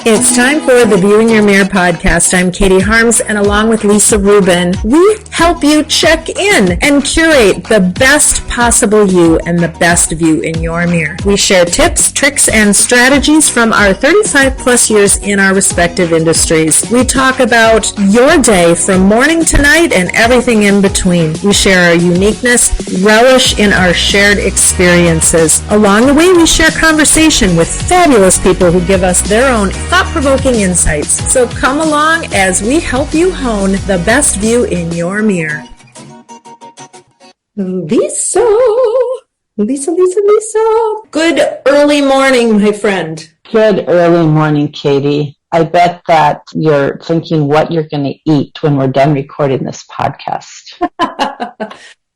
It's time for the View in Your Mirror podcast. I'm Katie Harms, and along with Lisa Rubin, we help you check in and curate the best possible you and the best view in your mirror. We share tips, tricks, and strategies from our 35 plus years in our respective industries. We talk about your day from morning to night and everything in between. We share our uniqueness, relish in our shared experiences. Along the way, we share conversation with fabulous people who give us their own thought-provoking insights. So come along as we help you hone the best view in your mirror. Lisa. Good early morning, my friend. Good early morning, Katie. I bet that you're thinking what you're going to eat when we're done recording this podcast.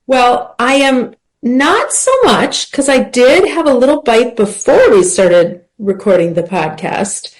Well, I am not so much, because I did have a little bite before we started recording the podcast.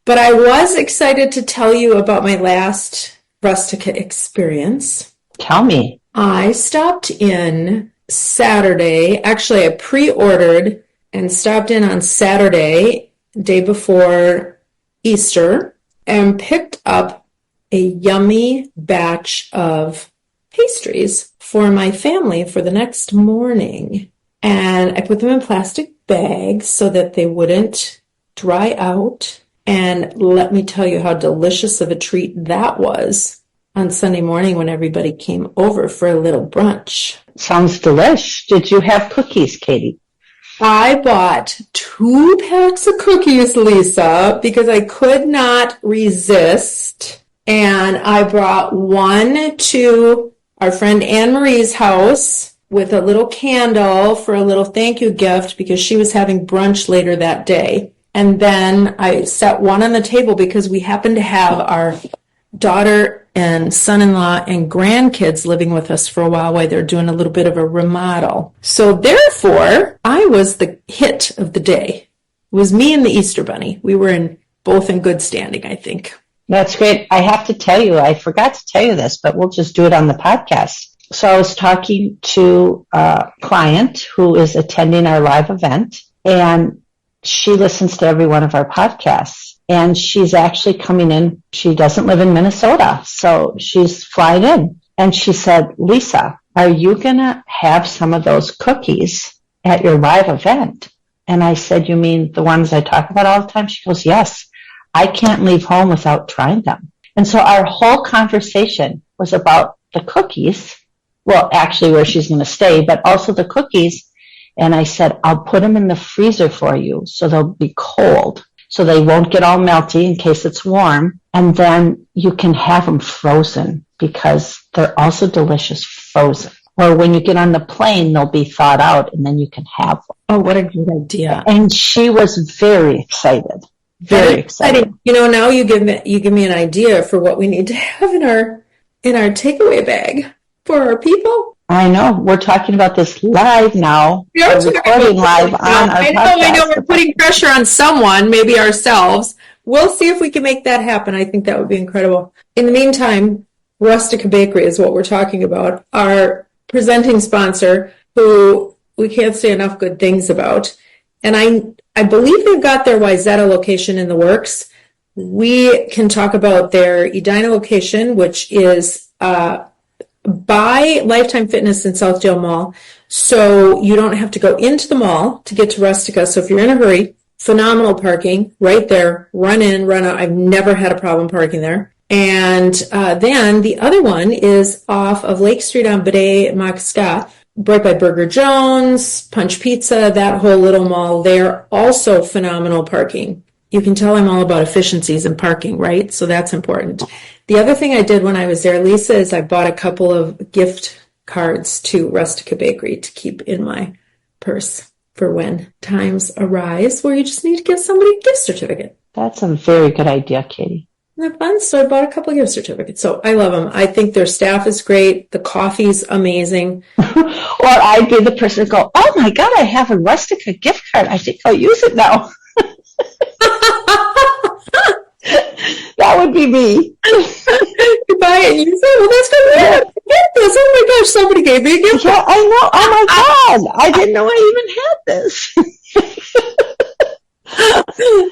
But I was excited to tell you about my last Rustica experience. Tell me. I stopped in Saturday. Actually, I pre-ordered and stopped in on Saturday, day before Easter, and picked up a yummy batch of pastries for my family for the next morning. And I put them in plastic bags so that they wouldn't dry out. And let me tell you how delicious of a treat that was on Sunday morning when everybody came over for a little brunch. Sounds delish. Did you have cookies, Katie? I bought 2 packs of cookies, Lisa, because I could not resist. And I brought one to our friend Anne Marie's house with a little candle for a little thank you gift because she was having brunch later that day. And then I set one on the table because we happen to have our daughter and son-in-law and grandkids living with us for a while they're doing a little bit of a remodel. So therefore, I was the hit of the day. It was me and the Easter Bunny. We were both in good standing, I think. That's great. I have to tell you, I forgot to tell you this, but we'll just do it on the podcast. So I was talking to a client who is attending our live event, and she listens to every one of our podcasts, and she's actually coming in. She doesn't live in Minnesota, so she's flying in. And she said, Lisa, are you going to have some of those cookies at your live event? And I said, you mean the ones I talk about all the time? She goes, yes. I can't leave home without trying them. And so our whole conversation was about the cookies. Well, actually where she's going to stay, but also the cookies. And I said, I'll put them in the freezer for you so they'll be cold, so they won't get all melty in case it's warm. And then you can have them frozen because they're also delicious frozen. Or when you get on the plane, they'll be thawed out and then you can have them. Oh, what a good idea. And she was very excited. Very excited. You know, now you give me an idea for what we need to have in our takeaway bag for our people. I know. We're talking about this live now. We're recording live on our podcast. I know we're putting pressure on someone, maybe ourselves. We'll see if we can make that happen. I think that would be incredible. In the meantime, Rustica Bakery is what we're talking about. Our presenting sponsor, who we can't say enough good things about. And I believe they've got their Wayzata location in the works. We can talk about their Edina location, which is by Lifetime Fitness in Southdale Mall. So you don't have to go into the mall to get to Rustica. So if you're in a hurry, phenomenal parking right there. Run in, run out. I've never had a problem parking there. And then the other one is off of Lake Street on Bede Makaska, right by Burger Jones, Punch Pizza, that whole little mall there. Also phenomenal parking. You can tell I'm all about efficiencies in parking, right? So that's important. The other thing I did when I was there, Lisa, is I bought a couple of gift cards to Rustica Bakery to keep in my purse for when times arise where you just need to give somebody a gift certificate. That's a very good idea, Katie. Isn't that fun? So I bought a couple of gift certificates. So I love them. I think their staff is great. The coffee's amazing. Or I'd be the person to go, oh my God, I have a Rustica gift card. I think I'll use it now. That would be me. You buy it and you say, well, that's good. Yeah. Get this. Oh my gosh, somebody gave me a gift. Yeah, I know. Oh my God. I didn't know I even had this.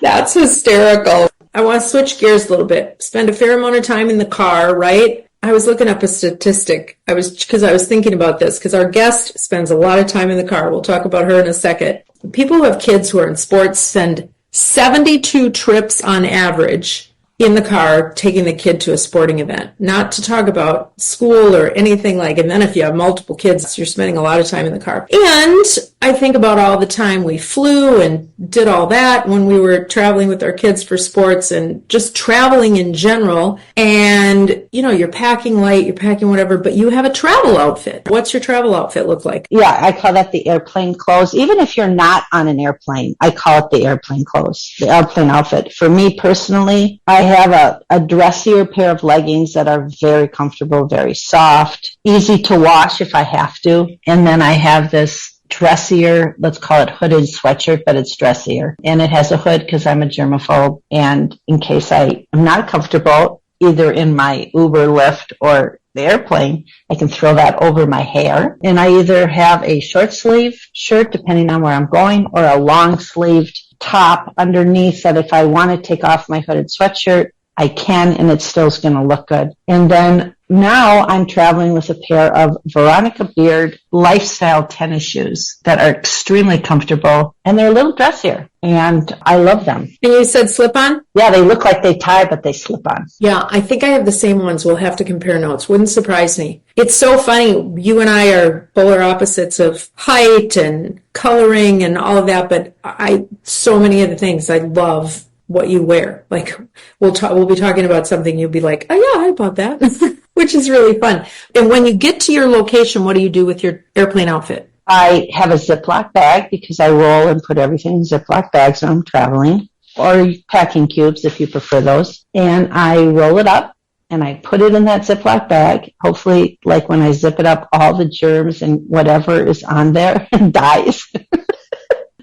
That's hysterical. I want to switch gears a little bit. Spend a fair amount of time in the car, right? I was looking up a statistic. Because I was thinking about this, because our guest spends a lot of time in the car. We'll talk about her in a second. People who have kids who are in sports spend 72 trips on average in the car taking the kid to a sporting event, not to talk about school or anything like. And then if you have multiple kids, you're spending a lot of time in the car. And I think about all the time we flew and did all that when we were traveling with our kids for sports and just traveling in general. And, you know, you're packing light, you're packing whatever, but you have a travel outfit. What's your travel outfit look like? Yeah, I call that the airplane clothes. Even if you're not on an airplane, I call it the airplane clothes, the airplane outfit. For me personally, I have a dressier pair of leggings that are very comfortable, very soft, easy to wash if I have to. And then I have this dressier, let's call it hooded sweatshirt, but it's dressier. And it has a hood because I'm a germaphobe. And in case I am not comfortable, either in my Uber, Lyft, or the airplane, I can throw that over my hair. And I either have a short sleeve shirt, depending on where I'm going, or a long sleeved top underneath that if I want to take off my hooded sweatshirt, I can, and it still's going to look good. And then now I'm traveling with a pair of Veronica Beard lifestyle tennis shoes that are extremely comfortable, and they're a little dressier, and I love them. And you said slip on? Yeah, they look like they tie, but they slip on. Yeah, I think I have the same ones. We'll have to compare notes. Wouldn't surprise me. It's so funny. You and I are polar opposites of height and coloring and all of that, but so many of the things I love what you wear. Like we'll be talking about something, you'll be like, oh yeah, I bought that, which is really fun. And when you get to your location, what do you do with your airplane outfit? I have a Ziploc bag because I roll and put everything in Ziploc bags when I'm traveling, or packing cubes if you prefer those. And I roll it up and I put it in that Ziploc bag. Hopefully, like when I zip it up, all the germs and whatever is on there dies.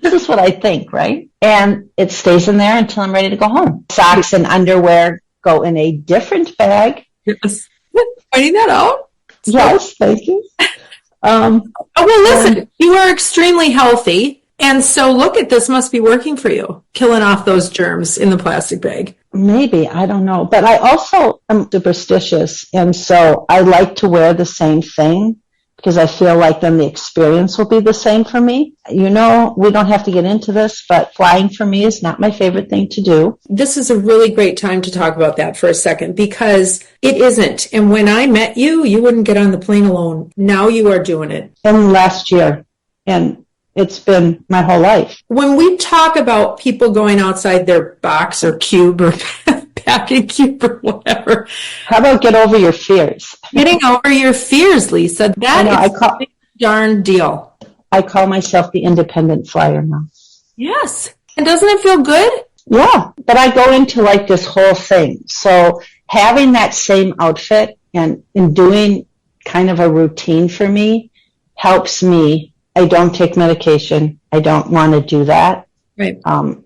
This is what I think, right? And it stays in there until I'm ready to go home. Socks and underwear go in a different bag. Yes. Finding that out? Yes, thank you. Well, listen, you are extremely healthy. And so look at this, must be working for you, killing off those germs in the plastic bag. Maybe, I don't know. But I also am superstitious. And so I like to wear the same thing, because I feel like then the experience will be the same for me. You know, we don't have to get into this, but flying for me is not my favorite thing to do. This is a really great time to talk about that for a second, because it isn't. And when I met you, you wouldn't get on the plane alone. Now you are doing it. And last year, and it's been my whole life. When we talk about people going outside their box or cube or packing cube or whatever. How about get over your fears? Getting over your fears, Lisa. That is a big darn deal. I call myself the independent flyer now. Yes. And doesn't it feel good? Yeah. But I go into like this whole thing. So having that same outfit and doing kind of a routine for me helps me. I don't take medication. I don't want to do that. Right.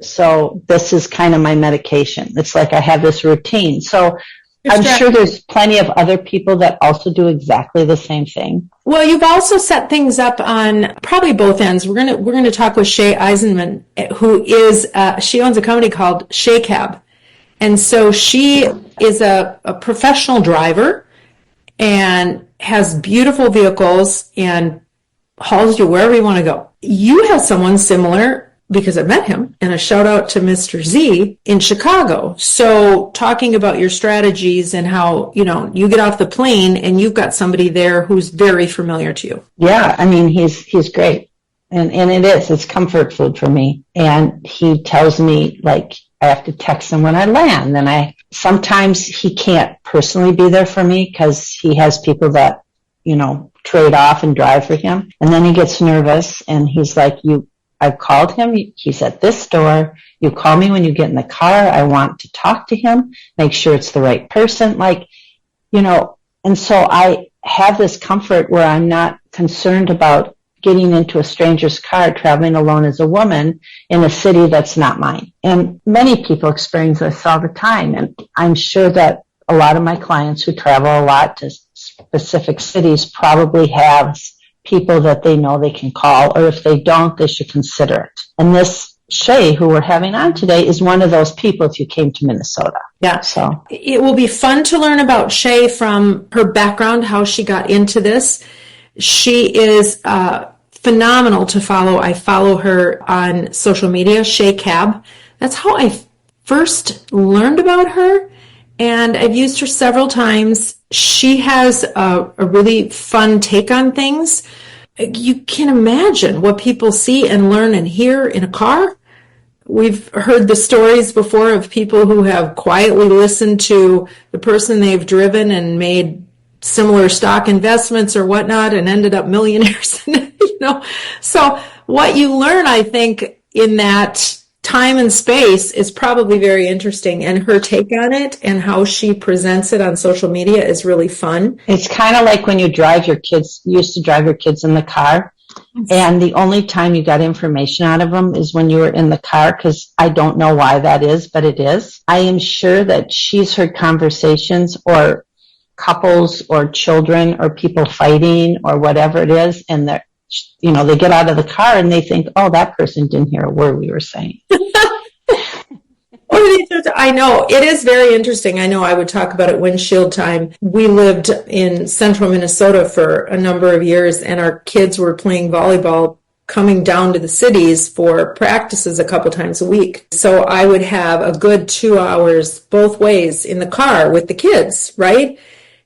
So this is kind of my medication. It's like I have this routine. So I'm sure there's plenty of other people that also do exactly the same thing. Well, you've also set things up on probably both ends. We're gonna talk with Chey Eisenman, who is she owns a company called Chey Car, and so she is a professional driver and has beautiful vehicles and hauls you wherever you want to go. You have someone similar, because I met him, and a shout out to Mr. Z in Chicago. So talking about your strategies and how, you know, you get off the plane and you've got somebody there who's very familiar to you. Yeah, I mean, he's great. And it's comfort food for me. And he tells me, like, I have to text him when I land. And sometimes he can't personally be there for me because he has people that, you know, trade off and drive for him. And then he gets nervous and he's like, I've called him. He's at this door. You call me when you get in the car. I want to talk to him, make sure it's the right person. Like, you know, and so I have this comfort where I'm not concerned about getting into a stranger's car, traveling alone as a woman in a city that's not mine. And many people experience this all the time. And I'm sure that a lot of my clients who travel a lot to specific cities probably have people that they know they can call, or if they don't, they should consider it. And this Chey, who we're having on today, is one of those people if you came to Minnesota. Yeah. So It will be fun to learn about Chey from her background, how she got into this. She is phenomenal to follow. I follow her on social media, Chey Cab. That's how I first learned about her, and I've used her several times. She has a really fun take on things. You can imagine what people see and learn and hear in a car. We've heard the stories before of people who have quietly listened to the person they've driven and made similar stock investments or whatnot and ended up millionaires. So what you learn, I think, in that time and space is probably very interesting, and her take on it and how she presents it on social media is really fun. it's kind of like when you used to drive your kids in the car, and the only time you got information out of them is when you were in the car, because I don't know why that is, but it is. I am sure that she's heard conversations or couples or children or people fighting or whatever it is, and they get out of the car and they think, oh, that person didn't hear a word we were saying. I know. It is very interesting. I know I would talk about it windshield time. We lived in central Minnesota for a number of years, and our kids were playing volleyball coming down to the cities for practices a couple times a week. So I would have a good 2 hours both ways in the car with the kids, right?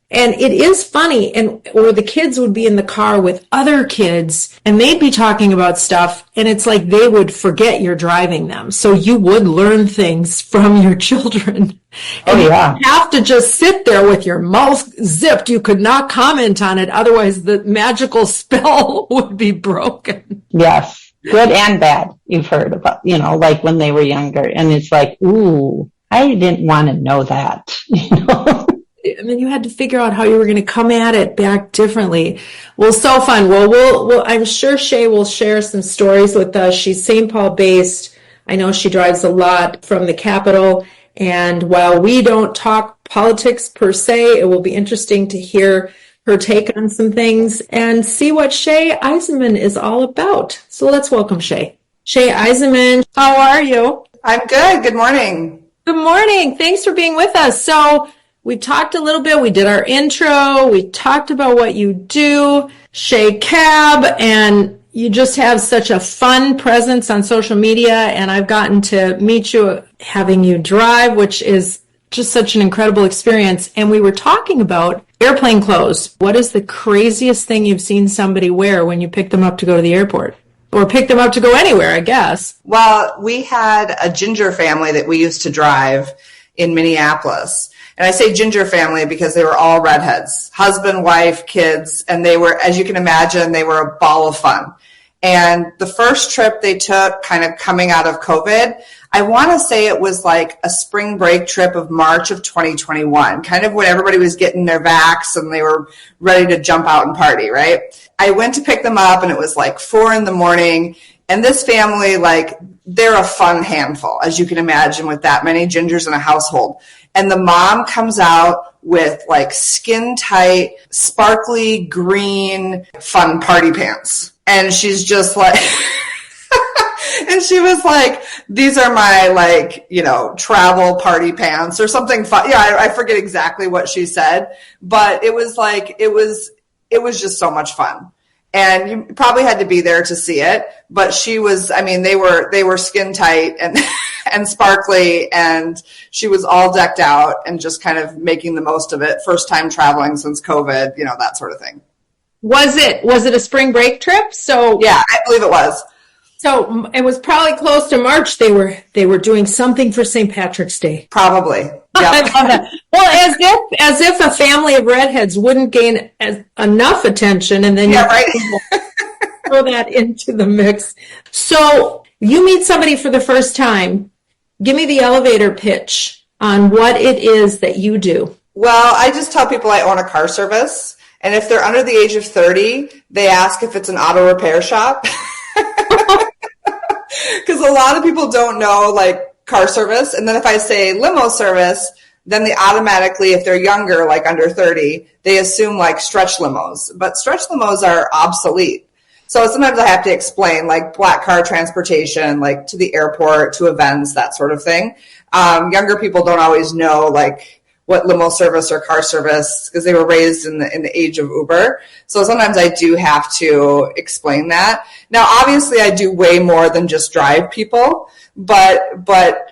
And it is funny, or the kids would be in the car with other kids and they'd be talking about stuff, and it's like they would forget you're driving them. So you would learn things from your children. Oh, yeah. You have to just sit there with your mouth zipped. You could not comment on it. Otherwise, the magical spell would be broken. Yes. Good and bad. You've heard about, like when they were younger. And it's like, ooh, I didn't want to know that, And then you had to figure out how you were going to come at it back differently. Well, so fun. Well, I'm sure Chey will share some stories with us. She's St. Paul based. I know she drives a lot from the capital. And while we don't talk politics per se, it will be interesting to hear her take on some things and see what Chey Eisenman is all about. So let's welcome Chey. Chey Eisenman, how are you? I'm good. Good morning. Good morning. Thanks for being with us. So we talked a little bit. We did our intro. We talked about what you do, Chey Cab, and you just have such a fun presence on social media. And I've gotten to meet you having you drive, which is just such an incredible experience. And we were talking about airplane clothes. What is the craziest thing you've seen somebody wear when you pick them up to go to the airport? Or pick them up to go anywhere, I guess. Well, we had a ginger family that we used to drive in Minneapolis. And I say ginger family because they were all redheads, husband, wife, kids, and they were, as you can imagine, they were a ball of fun. And the first trip they took kind of coming out of COVID, I want to say it was like a spring break trip of March of 2021, kind of when everybody was getting their vax and they were ready to jump out and party, right? I went to pick them up and it was like 4 a.m. And this family, like, they're a fun handful, as you can imagine, with that many gingers in a household. And the mom comes out with like skin tight, sparkly green, fun party pants. And she's just like, and she was like, these are my travel party pants or something fun. Yeah, I forget exactly what she said, but it was like, it was just so much fun. And you probably had to be there to see it, but they were skin tight and, and sparkly, and she was all decked out and just kind of making the most of it. First time traveling since COVID, that sort of thing. Was it a spring break trip? So yeah, I believe it was. So it was probably close to March. They were doing something for St. Patrick's Day. Probably. Yep. I love that. Well, as if a family of redheads wouldn't gain enough attention, and then throw that into the mix. So you meet somebody for the first time. Give me the elevator pitch on what it is that you do. Well, I just tell people I own a car service, and if they're under the age of 30, they ask if it's an auto repair shop. Because a lot of people don't know car service. And then if I say limo service, then they automatically, if they're younger, like under 30, they assume stretch limos. But stretch limos are obsolete. So sometimes I have to explain, like black car transportation, like to the airport, to events, that sort of thing. Younger people don't always know like what limo service or car service, because they were raised in the age of Uber. So sometimes I do have to explain that. Now, obviously, I do way more than just drive people, but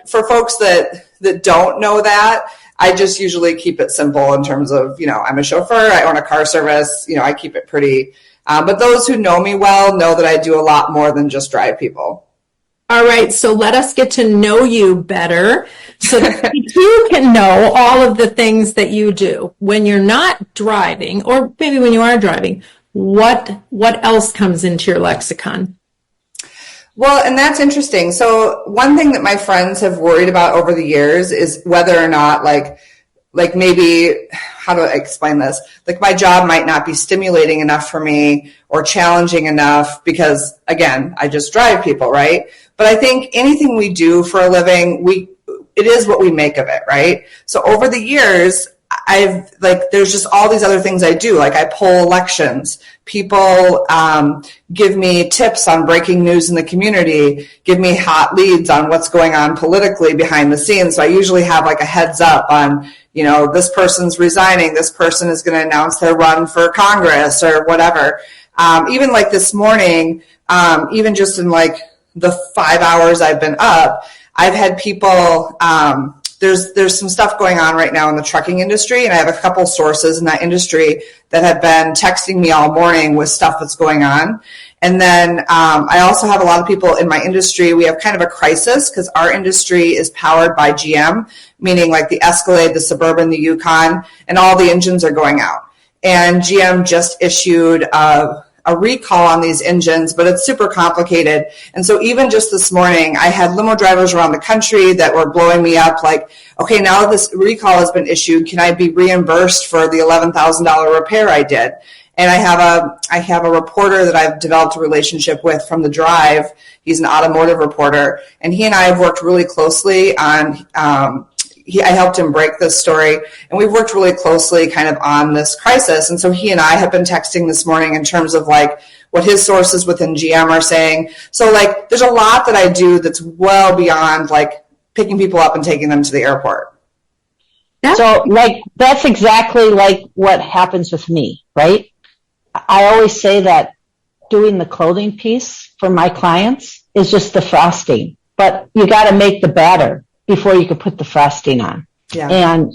for folks that don't know that, I just usually keep it simple in terms of, I'm a chauffeur, I own a car service, I keep it pretty. But those who know me well know that I do a lot more than just drive people. All right, so let us get to know you better so that you can know all of the things that you do when you're not driving, or maybe when you are driving. What else comes into your lexicon? Well, and that's interesting. So one thing that my friends have worried about over the years is whether or not like maybe, how do I explain this? Like my job might not be stimulating enough for me or challenging enough because, again, I just drive people, right? But I think anything we do for a living, it is what we make of it, right? So over the years, there's just all these other things I do. Like I poll elections. People give me tips on breaking news in the community, give me hot leads on what's going on politically behind the scenes. So I usually have like a heads up on, this person's resigning, this person is going to announce their run for Congress or whatever. Even like this morning, even just in like the 5 hours I've been up, I've had people, there's some stuff going on right now in the trucking industry, and I have a couple sources in that industry that have been texting me all morning with stuff that's going on. And then I also have a lot of people in my industry. We have kind of a crisis because our industry is powered by GM, meaning like the Escalade, the Suburban, the Yukon, and all the engines are going out. And GM just issued a recall on these engines, but it's super complicated. And so even just this morning, I had limo drivers around the country that were blowing me up like, okay, now that this recall has been issued, can I be reimbursed for the $11,000 repair I did? And I have a reporter that I've developed a relationship with from the drive. He's an automotive reporter, and he and I have worked really closely on I helped him break this story, and we've worked really closely kind of on this crisis. And so he and I have been texting this morning in terms of like what his sources within GM are saying. So like there's a lot that I do that's well beyond like picking people up and taking them to the airport. So like that's exactly like what happens with me, right? I always say that doing the clothing piece for my clients is just the frosting, but you got to make the batter before you can put the frosting on. Yeah. And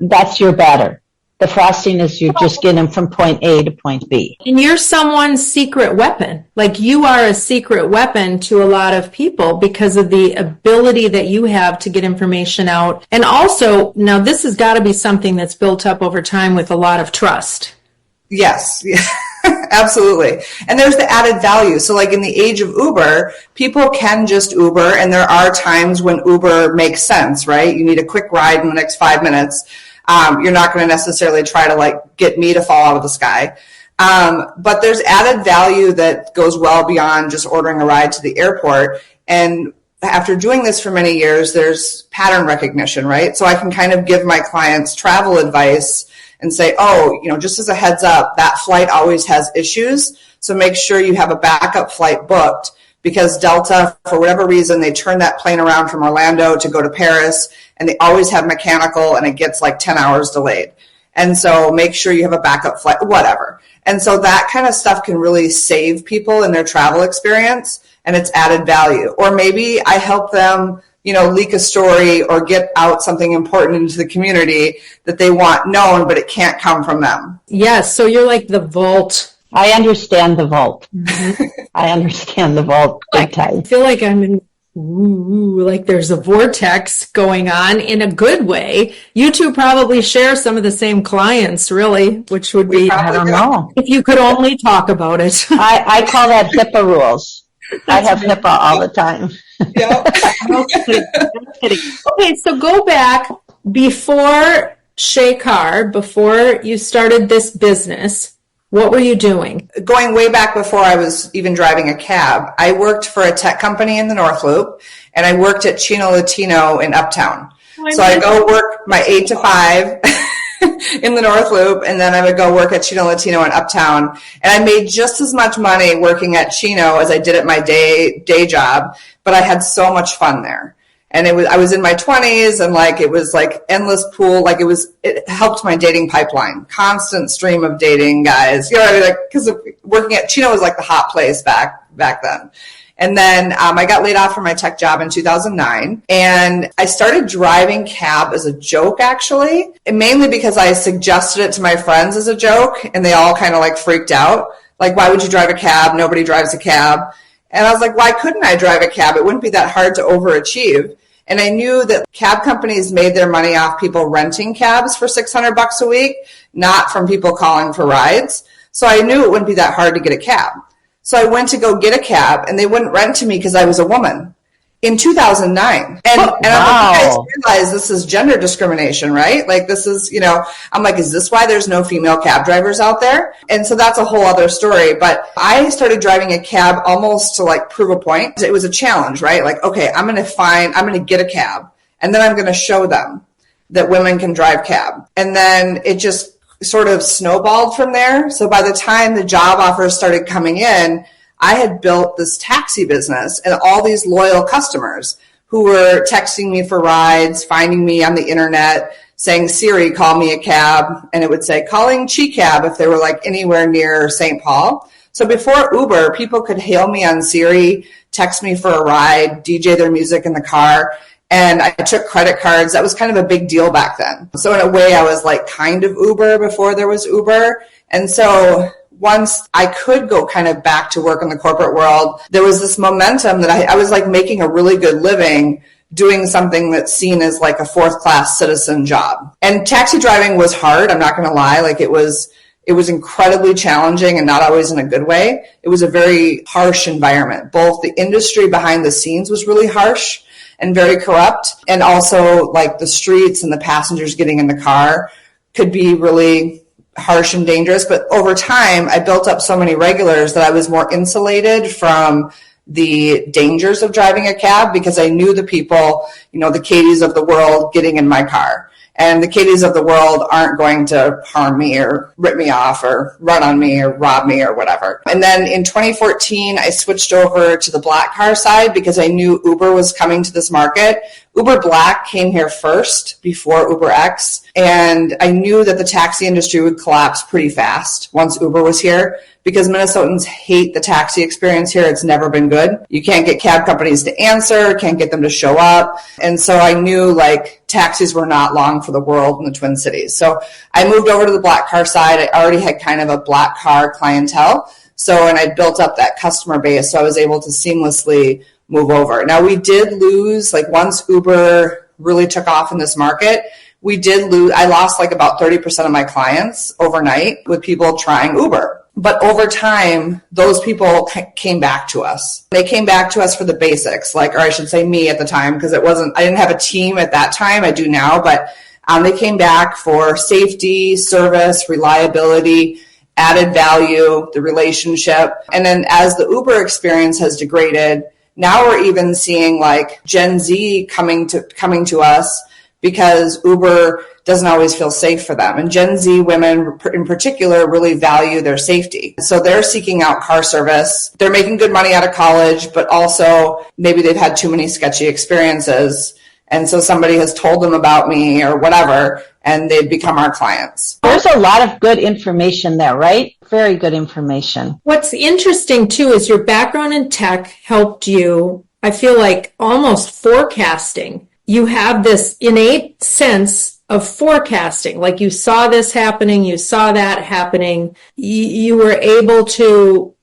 that's your batter. The frosting is you just get them from point A to point B. And you're someone's secret weapon. Like you are a secret weapon to a lot of people because of the ability that you have to get information out. And also, now this has got to be something that's built up over time with a lot of trust. Yes, absolutely. And there's the added value. So like in the age of Uber, people can just Uber, and there are times when Uber makes sense, right? You need a quick ride in the next 5 minutes. You're not going to necessarily try to like get me to fall out of the sky. But there's added value that goes well beyond just ordering a ride to the airport. And after doing this for many years, there's pattern recognition, right? So I can kind of give my clients travel advice and say, just as a heads up, that flight always has issues. So make sure you have a backup flight booked, because Delta, for whatever reason, they turn that plane around from Orlando to go to Paris, and they always have mechanical, and it gets like 10 hours delayed. And so make sure you have a backup flight, whatever. And so that kind of stuff can really save people in their travel experience, and it's added value. Or maybe I help them leak a story or get out something important into the community that they want known, but it can't come from them. Yes, so you're like the vault. I understand the vault. Mm-hmm. I understand the vault big time. I feel like I'm in, like there's a vortex going on in a good way. You two probably share some of the same clients, really, which would be, I don't know. If you could only talk about it. I call that HIPAA rules. I have HIPAA all the time. Yeah. No kidding. Okay, so go back before Chey Car, before you started this business. What were you doing? Going way back before I was even driving a cab, I worked for a tech company in the North Loop, and I worked at Chino Latino in Uptown. So I go work my 8 to 5, in the North Loop, and then I would go work at Chino Latino in Uptown. And I made just as much money working at Chino as I did at my day job, but I had so much fun there. And I was in my 20s, and like it was like endless pool. Like it helped my dating pipeline, constant stream of dating guys. You know what I mean? Like, because working at Chino was like the hot place back then. And then I got laid off from my tech job in 2009, and I started driving cab as a joke, actually, and mainly because I suggested it to my friends as a joke, and they all kind of like freaked out. Like, why would you drive a cab? Nobody drives a cab. And I was like, why couldn't I drive a cab? It wouldn't be that hard to overachieve. And I knew that cab companies made their money off people renting cabs for $600 a week, not from people calling for rides. So I knew it wouldn't be that hard to get a cab. So I went to go get a cab, and they wouldn't rent to me because I was a woman in 2009. And I'm like, you guys realize this is gender discrimination, right? Like, this is, I'm like, is this why there's no female cab drivers out there? And so that's a whole other story. But I started driving a cab almost to like prove a point. It was a challenge, right? Like, okay, I'm going to get a cab, and then I'm going to show them that women can drive cab. And then it just sort of snowballed from there. So by the time the job offers started coming in, I had built this taxi business and all these loyal customers who were texting me for rides, finding me on the internet, saying, Siri, call me a cab. And it would say, calling Chey Cab if they were like anywhere near St. Paul. So before Uber, people could hail me on Siri, text me for a ride, DJ their music in the car. And I took credit cards. That was kind of a big deal back then. So in a way, I was like kind of Uber before there was Uber. And so once I could go kind of back to work in the corporate world, there was this momentum that I was like making a really good living doing something that's seen as like a fourth class citizen job. And taxi driving was hard. I'm not going to lie. Like it was incredibly challenging, and not always in a good way. It was a very harsh environment. Both the industry behind the scenes was really harsh and very corrupt, and also like the streets and the passengers getting in the car could be really harsh and dangerous. But over time, I built up so many regulars that I was more insulated from the dangers of driving a cab because I knew the people, the Katies of the world getting in my car. And the Katies of the world aren't going to harm me or rip me off or run on me or rob me or whatever. And then in 2014, I switched over to the black car side because I knew Uber was coming to this market. Uber Black came here first before Uber X. And I knew that the taxi industry would collapse pretty fast once Uber was here because Minnesotans hate the taxi experience here. It's never been good. You can't get cab companies to answer, can't get them to show up. And so I knew like taxis were not long for the world in the Twin Cities. So I moved over to the black car side. I already had kind of a black car clientele. And I built up that customer base. So I was able to seamlessly move over. Now we did lose, like once Uber really took off in this market, I lost like about 30% of my clients overnight with people trying Uber. But over time, those people came back to us. They came back to us for the basics, or I should say me at the time, because I didn't have a team at that time. I do now, but they came back for safety, service, reliability, added value, the relationship. And then as the Uber experience has degraded, now we're even seeing like Gen Z coming to us because Uber doesn't always feel safe for them. And Gen Z women in particular really value their safety. So they're seeking out car service. They're making good money out of college, but also maybe they've had too many sketchy experiences. And so somebody has told them about me or whatever, and they've become our clients. There's a lot of good information there, right? Very good information. What's interesting too is your background in tech helped you, I feel like, almost forecasting. You have this innate sense of forecasting. Like you saw this happening, you saw that happening. You were able to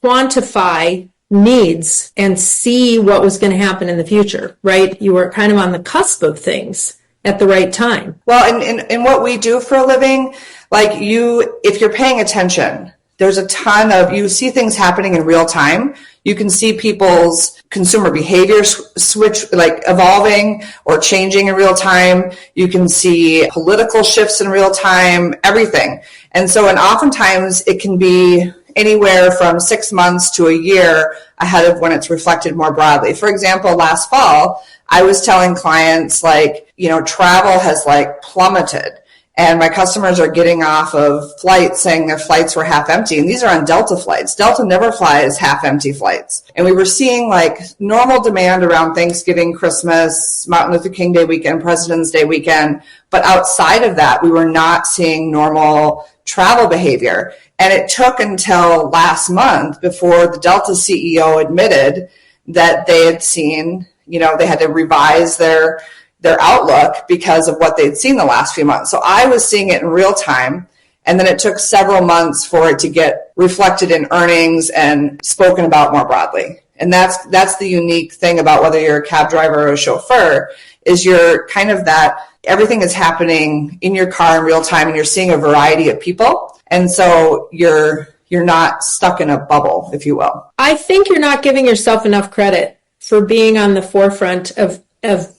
quantify needs and see what was going to happen in the future, right? You were kind of on the cusp of things at the right time. Well, in what we do for a living, if you're paying attention, there's a ton of, you see things happening in real time. You can see people's consumer behavior switch, evolving or changing in real time. You can see political shifts in real time, everything. And oftentimes it can be anywhere from 6 months to a year ahead of when it's reflected more broadly. For example, last fall, I was telling clients travel has plummeted. And my customers are getting off of flights saying their flights were half empty. And these are on Delta flights. Delta never flies half empty flights. And we were seeing like normal demand around Thanksgiving, Christmas, Martin Luther King Day weekend, President's Day weekend. But outside of that, we were not seeing normal travel behavior. And it took until last month before the Delta CEO admitted that they had seen, they had to revise their outlook because of what they'd seen the last few months. So I was seeing it in real time. And then it took several months for it to get reflected in earnings and spoken about more broadly. And that's the unique thing about whether you're a cab driver or a chauffeur, is you're kind of that everything is happening in your car in real time and you're seeing a variety of people. And so you're not stuck in a bubble, if you will. I think you're not giving yourself enough credit for being on the forefront of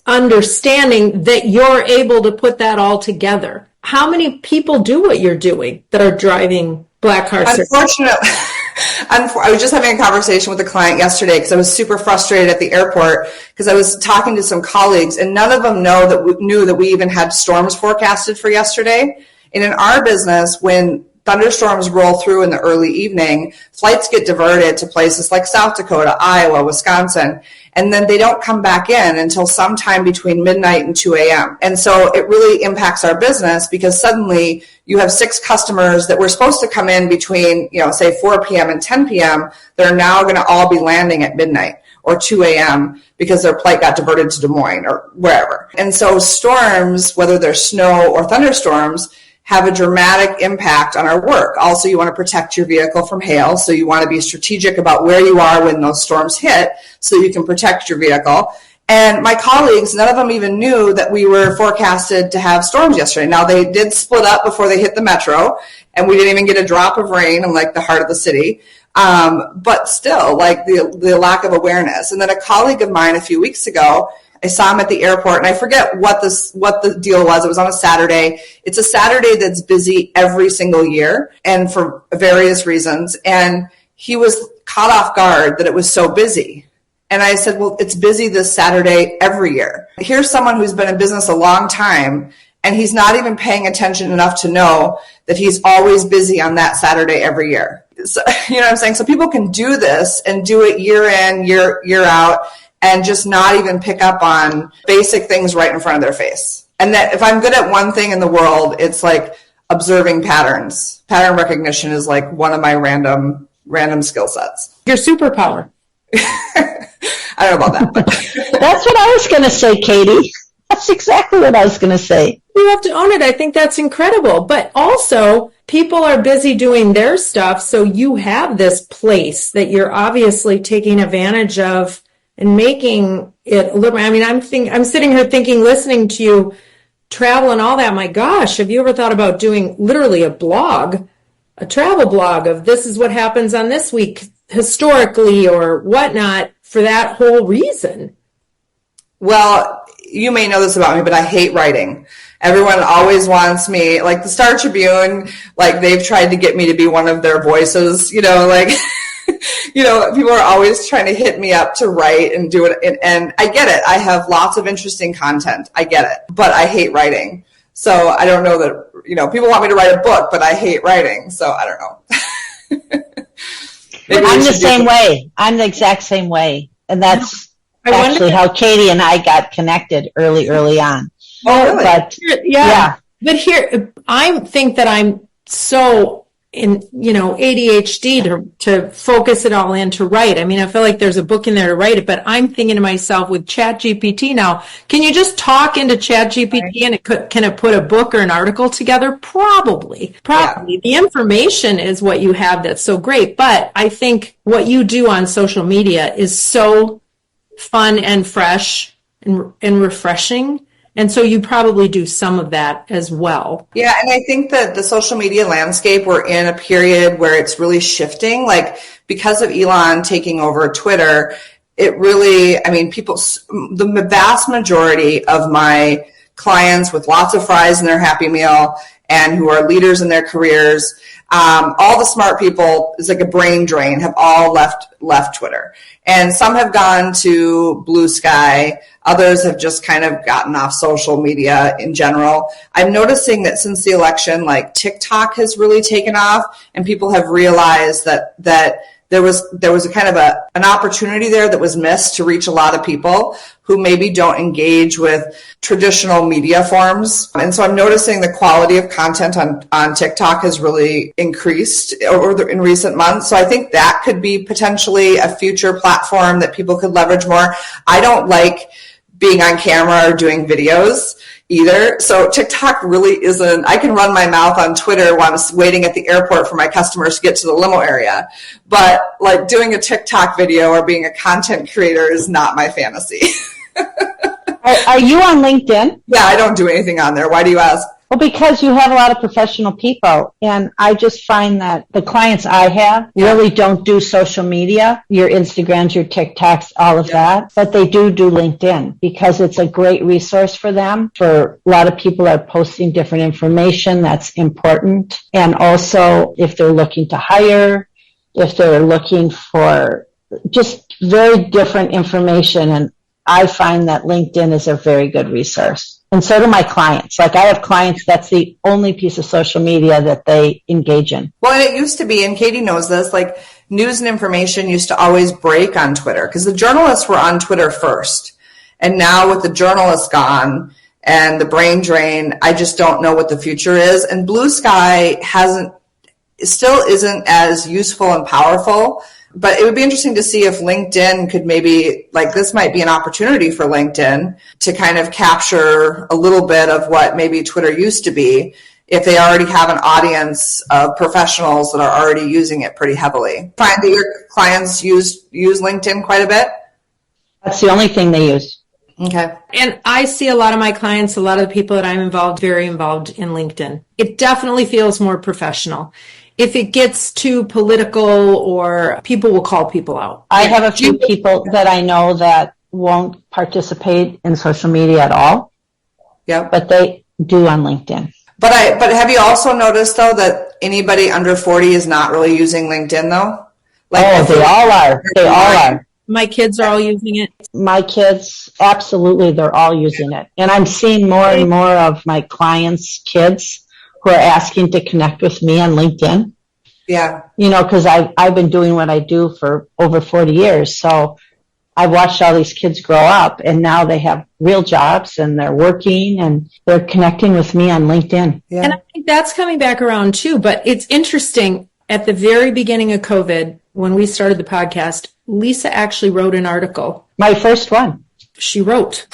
understanding that you're able to put that all together. How many people do what you're doing that are driving black car service? Unfortunately, I was just having a conversation with a client yesterday because I was super frustrated at the airport because I was talking to some colleagues and none of them knew that we even had storms forecasted for yesterday. And in our business, when thunderstorms roll through in the early evening, flights get diverted to places like South Dakota, Iowa, Wisconsin, and then they don't come back in until sometime between midnight and 2 a.m. And so it really impacts our business because suddenly you have 6 customers that were supposed to come in between, say 4 p.m. and 10 p.m. that are now going to all be landing at midnight or 2 a.m. because their flight got diverted to Des Moines or wherever. And so storms, whether they're snow or thunderstorms, have a dramatic impact on our work. Also, you want to protect your vehicle from hail, so you want to be strategic about where you are when those storms hit so you can protect your vehicle. And my colleagues, none of them even knew that we were forecasted to have storms yesterday. Now, they did split up before they hit the metro, and we didn't even get a drop of rain in like the heart of the city. But still, like the lack of awareness. And then a colleague of mine a few weeks ago, I saw him at the airport, and I forget what the deal was. It was on a Saturday. It's a Saturday that's busy every single year, and for various reasons. And he was caught off guard that it was so busy. And I said, well, it's busy this Saturday every year. Here's someone who's been in business a long time, and he's not even paying attention enough to know that he's always busy on that Saturday every year. So, you know what I'm saying? So people can do this and do it year in, year out, and just not even pick up on basic things right in front of their face. And that if I'm good at one thing in the world, it's like observing patterns. Pattern recognition is like one of my random skill sets. Your superpower. I don't know about that. But. That's what I was going to say, Katie. That's exactly what I was going to say. You have to own it. I think that's incredible. But also, people are busy doing their stuff, so you have this place that you're obviously taking advantage of and making it a little. I mean, I'm sitting here thinking, listening to you travel and all that. My gosh, have you ever thought about doing literally a blog, a travel blog of this is what happens on this week historically or whatnot for that whole reason? Well, you may know this about me, but I hate writing. Everyone always wants me, like the Star Tribune, like they've tried to get me to be one of their voices, like. People are always trying to hit me up to write and do it. And I get it. I have lots of interesting content. I get it. But I hate writing. So I don't know that, people want me to write a book, but I hate writing. So I don't know. I'm the same way. I'm the exact same way. And that's actually how Katie and I got connected early on. Oh, really? But, yeah. But here, I think that I'm so in, ADHD to focus it all in to write. I mean, I feel like there's a book in there to write it, but I'm thinking to myself with ChatGPT now, can you just talk into ChatGPT and can it put a book or an article together? Probably. Yeah. The information is what you have that's so great, but I think what you do on social media is so fun and fresh and refreshing. And so you probably do some of that as well. Yeah, and I think that the social media landscape, we're in a period where it's really shifting. Like because of Elon taking over Twitter, it really, the vast majority of my clients with lots of fries in their Happy Meal and who are leaders in their careers. All the smart people, it's like a brain drain, have all left Twitter. And some have gone to Blue Sky. Others have just kind of gotten off social media in general. I'm noticing that since the election, like TikTok has really taken off, and people have realized that there was a kind of an opportunity there that was missed to reach a lot of people who maybe don't engage with traditional media forms. And so I'm noticing the quality of content on TikTok has really increased in recent months. So I think that could be potentially a future platform that people could leverage more. I don't like being on camera or doing videos either. So TikTok really isn't, I can run my mouth on Twitter while I'm waiting at the airport for my customers to get to the limo area. But like doing a TikTok video or being a content creator is not my fantasy. Are you on LinkedIn? Yeah, I don't do anything on there. Why do you ask? Well, because you have a lot of professional people, and I just find that the clients I have really don't do social media, your Instagrams, your TikToks, all of that, but they do LinkedIn because it's a great resource for them. For a lot of people are posting different information that's important. And also if they're looking to hire, if they're looking for just very different information, and I find that LinkedIn is a very good resource. And so do my clients. Like I have clients, that's the only piece of social media that they engage in. Well, and it used to be, and Katie knows this, like news and information used to always break on Twitter because the journalists were on Twitter first. And now with the journalists gone and the brain drain, I just don't know what the future is. And Blue Sky still isn't as useful and powerful. But it would be interesting to see if LinkedIn could maybe, like this might be an opportunity for LinkedIn to kind of capture a little bit of what maybe Twitter used to be if they already have an audience of professionals that are already using it pretty heavily. Find that your clients use LinkedIn quite a bit? That's the only thing they use. Okay. And I see a lot of my clients, a lot of the people that I'm very involved in LinkedIn. It definitely feels more professional. If it gets too political or people will call people out. I have a few people that I know that won't participate in social media at all. Yeah. But they do on LinkedIn. But have you also noticed though that anybody under 40 is not really using LinkedIn though? Like they all are. They all are. My kids are all using it. My kids, absolutely, they're all using it. And I'm seeing more and more of my clients' kids who are asking to connect with me on LinkedIn. Yeah. You know, because I've been doing what I do for over 40 years. So I've watched all these kids grow up, and now they have real jobs, and they're working, and they're connecting with me on LinkedIn. Yeah. And I think that's coming back around too. But it's interesting, at the very beginning of COVID, when we started the podcast, Lisa actually wrote an article. My first one. She wrote.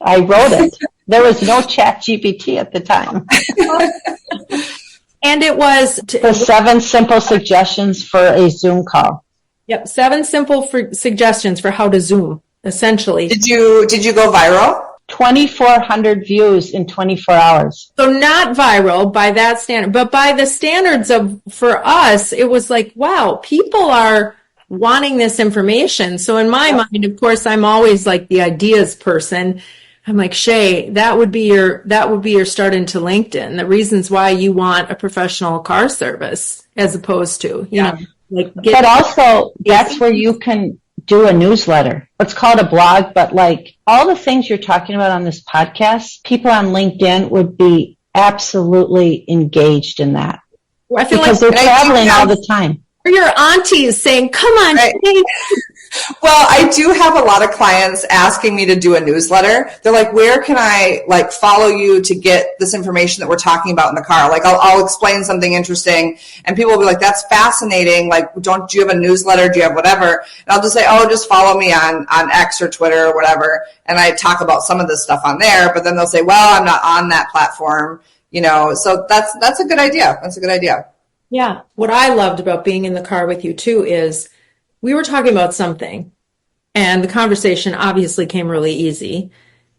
I wrote it. There was no Chat GPT at the time. And it was the 7 simple suggestions for a Zoom call. Yep, 7 simple suggestions for how to Zoom, essentially. Did you go viral? 2,400 views in 24 hours. So not viral by that standard, but by the standards of, for us, it was like, wow, people are wanting this information. So in my mind, of course, I'm always like the ideas person. I'm like, Chey, that would be your start into LinkedIn. The reasons why you want a professional car service as opposed to, you know, like. But also, that's where you can do a newsletter. Let's call it a blog, but like all the things you're talking about on this podcast, people on LinkedIn would be absolutely engaged in that. I feel because like they're traveling all the time. Your aunties saying, come on, right. Well, I do have a lot of clients asking me to do a newsletter. They're like, where can I like follow you to get this information that we're talking about in the car? Like I'll explain something interesting and people will be like, that's fascinating. Like, do you have a newsletter? Do you have whatever? And I'll just say, oh, just follow me on X or Twitter or whatever. And I talk about some of this stuff on there, but then they'll say, well, I'm not on that platform, you know, so that's a good idea. That's a good idea. Yeah. What I loved about being in the car with you too is we were talking about something and the conversation obviously came really easy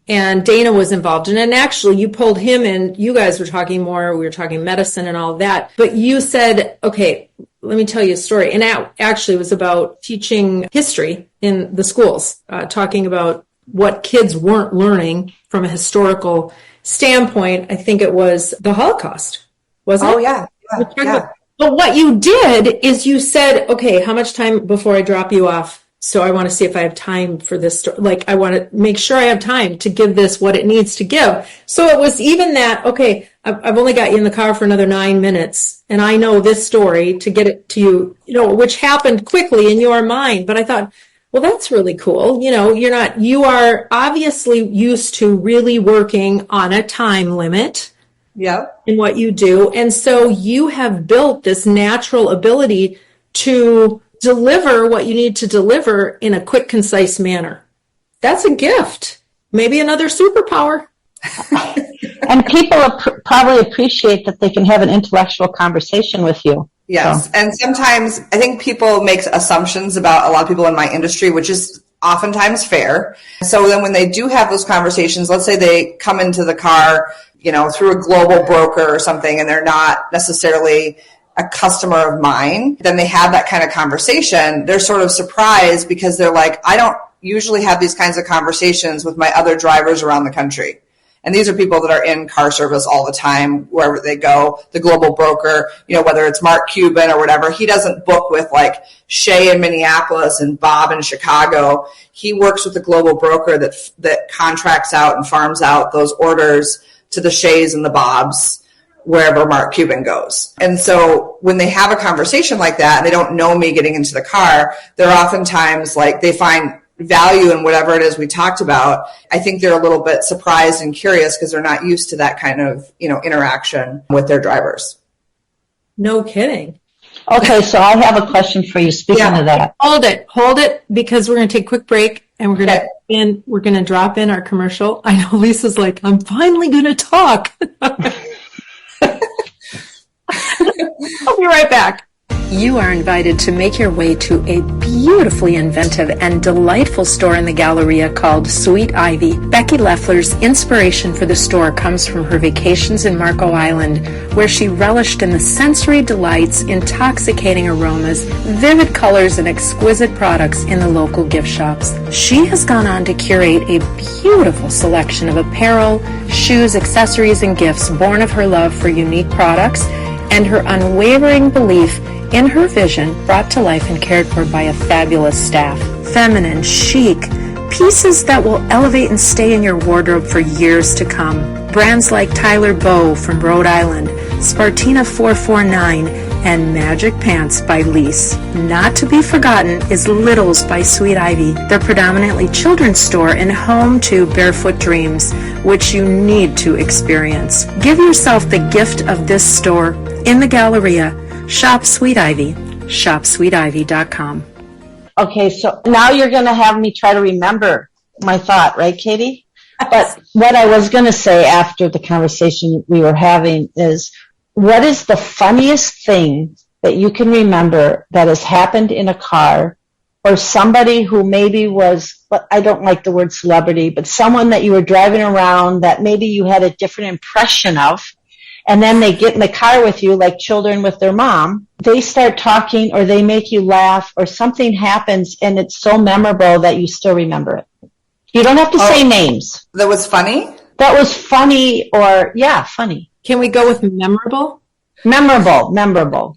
and Dana was involved in it. And actually you pulled him in. You guys were talking more. We were talking medicine and all that, but you said, okay, let me tell you a story. And that actually was about teaching history in the schools, talking about what kids weren't learning from a historical standpoint. I think it was the Holocaust, wasn't it? Oh, yeah. Yeah. But what you did is you said, okay, how much time before I drop you off? So I want to see if I have time for this. Like, I want to make sure I have time to give this what it needs to give. So it was even that, okay, I've only got you in the car for another 9 minutes, and I know this story to get it to you, which happened quickly in your mind. But I thought, well, that's really cool. You are obviously used to really working on a time limit. Yep. In what you do. And so you have built this natural ability to deliver what you need to deliver in a quick, concise manner. That's a gift. Maybe another superpower. And people probably appreciate that they can have an intellectual conversation with you. Yes. So. And sometimes I think people make assumptions about a lot of people in my industry, which is oftentimes fair. So then when they do have those conversations, let's say they come into the car, through a global broker or something, and they're not necessarily a customer of mine, then they have that kind of conversation. They're sort of surprised because they're like, I don't usually have these kinds of conversations with my other drivers around the country. And these are people that are in car service all the time, wherever they go. The global broker, whether it's Mark Cuban or whatever, he doesn't book with like Chey in Minneapolis and Bob in Chicago. He works with the global broker that contracts out and farms out those orders to the Cheys and the Bobs, wherever Mark Cuban goes. And so when they have a conversation like that and they don't know me getting into the car, they're oftentimes like, they find value in whatever it is we talked about. I think they're a little bit surprised and curious because they're not used to that kind of, interaction with their drivers. No kidding. Okay, so I have a question for you. Speaking of that, hold it, because we're going to take a quick break and we're going to drop in our commercial. I know Lisa's like, I'm finally going to talk. I'll be right back. You are invited to make your way to a beautifully inventive and delightful store in the Galleria called Sweet Ivy. Becky Leffler's inspiration for the store comes from her vacations in Marco Island, where she relished in the sensory delights, intoxicating aromas, vivid colors, and exquisite products in the local gift shops. She has gone on to curate a beautiful selection of apparel, shoes, accessories, and gifts born of her love for unique products and her unwavering belief in her vision, brought to life and cared for by a fabulous staff. Feminine, chic, pieces that will elevate and stay in your wardrobe for years to come. Brands like Tyler Bow from Rhode Island, Spartina 449, and Magic Pants by Lise. Not to be forgotten is Littles by Sweet Ivy, their predominantly children's store and home to Barefoot Dreams, which you need to experience. Give yourself the gift of this store in the Galleria. Shop Sweet Ivy. ShopSweetIvy.com. Okay, so now you're going to have me try to remember my thought, right, Katie? But what I was going to say after the conversation we were having is, what is the funniest thing that you can remember that has happened in a car, or somebody who maybe was, I don't like the word celebrity, but someone that you were driving around that maybe you had a different impression of, and then they get in the car with you like children with their mom. They start talking or they make you laugh or something happens and it's so memorable that you still remember it. You don't have to say names. That was funny? That was funny or, yeah, funny. Can we go with memorable? Memorable.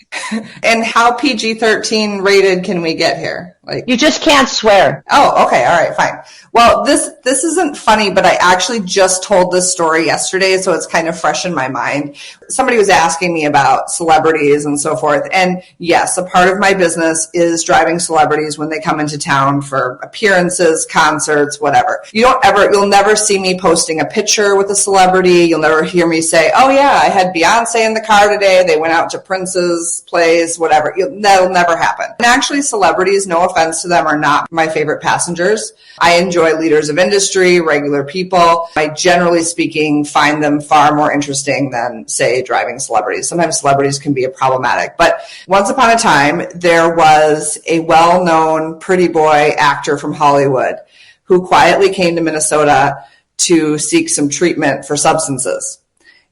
And how PG-13 rated can we get here? Like, you just can't swear. Oh, okay. All right, fine. Well, this isn't funny, but I actually just told this story yesterday, so it's kind of fresh in my mind. Somebody was asking me about celebrities and so forth. And yes, a part of my business is driving celebrities when they come into town for appearances, concerts, whatever. You'll never see me posting a picture with a celebrity. You'll never hear me say, oh yeah, I had Beyonce in the car today. They went out to Prince's place, whatever. That'll never happen. And actually, celebrities, no offense to them, are not my favorite passengers. I enjoy leaders of industry, regular people. I, generally speaking, find them far more interesting than, say, driving celebrities. Sometimes celebrities can be problematic. But once upon a time, there was a well-known pretty boy actor from Hollywood who quietly came to Minnesota to seek some treatment for substances.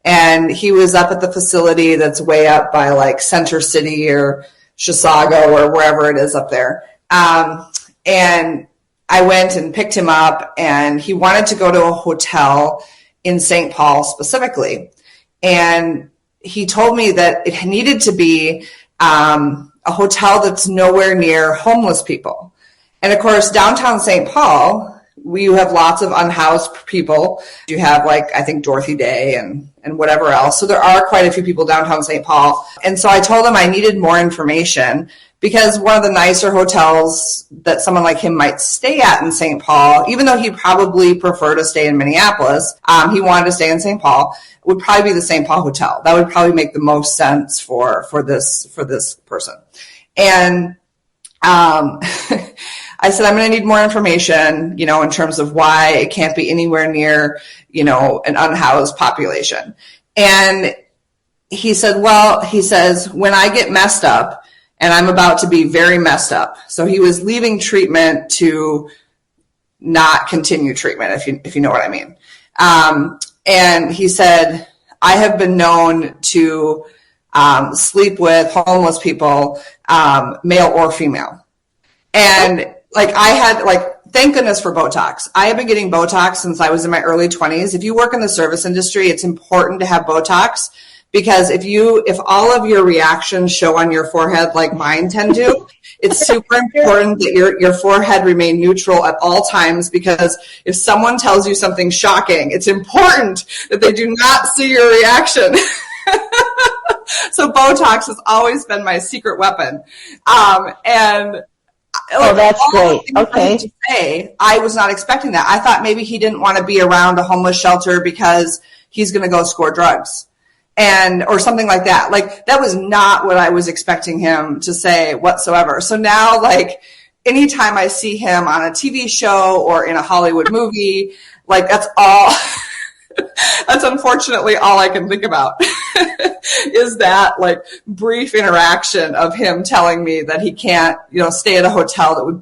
And he was up at the facility that's way up by like Center City or Chisago or wherever it is up there. And I went and picked him up, and he wanted to go to a hotel in St. Paul specifically. And he told me that it needed to be a hotel that's nowhere near homeless people. And of course, downtown St. Paul, you have lots of unhoused people. You have, like, I think Dorothy Day and whatever else. So there are quite a few people downtown St. Paul. And so I told him I needed more information, because one of the nicer hotels that someone like him might stay at in St. Paul, even though he'd probably prefer to stay in Minneapolis, he wanted to stay in St. Paul, would probably be the St. Paul hotel. That would probably make the most sense for this person. And I said, I'm going to need more information, in terms of why it can't be anywhere near, an unhoused population. And he said, when I get messed up, and I'm about to be very messed up. So he was leaving treatment to not continue treatment, if you know what I mean. And he said, I have been known to sleep with homeless people, male or female. And thank goodness for Botox. I have been getting Botox since I was in my early 20s. If you work in the service industry, it's important to have Botox, because if all of your reactions show on your forehead like mine tend to, it's super important that your forehead remain neutral at all times, because if someone tells you something shocking, it's important that they do not see your reaction. So Botox has always been my secret weapon. That's great. Okay. I was not expecting that. I thought maybe he didn't want to be around a homeless shelter because he's going to go score drugs. Or something like that. Like, that was not what I was expecting him to say whatsoever. So now, anytime I see him on a TV show or in a Hollywood movie, that's unfortunately all I can think about is that, brief interaction of him telling me that he can't, stay at a hotel that would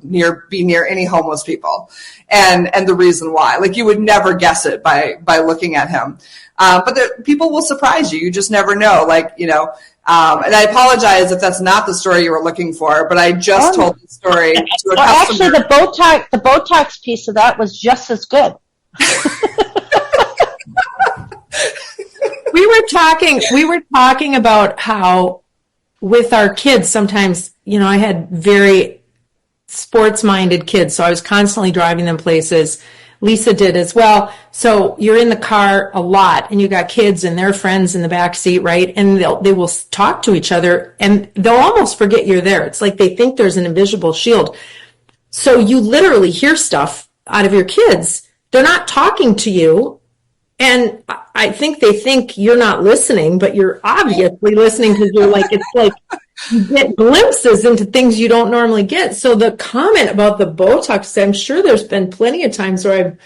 be near any homeless people, and the reason why. You would never guess it by looking at him. But people will surprise you. You just never know. And I apologize if that's not the story you were looking for, but I just told the story to a customer. Actually, the Botox piece of that was just as good. We were talking about how with our kids, sometimes, I had very sports-minded kids, so I was constantly driving them places. Lisa did as well. So you're in the car a lot, and you got kids and their friends in the back seat, right? And they will talk to each other, and they'll almost forget you're there. It's like they think there's an invisible shield. So you literally hear stuff out of your kids. They're not talking to you, and I think they think you're not listening, but you're obviously listening, because it's like you get glimpses into things you don't normally get. So the comment about the Botox, I'm sure there's been plenty of times where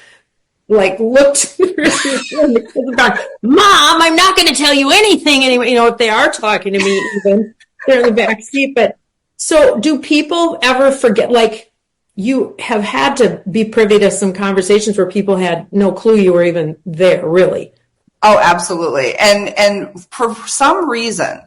I've looked and the kids have gone, Mom, I'm not going to tell you anything anyway. If they are talking to me, even they're in the back seat. But so do people ever forget, you have had to be privy to some conversations where people had no clue you were even there, really? Oh, absolutely. And for some reason,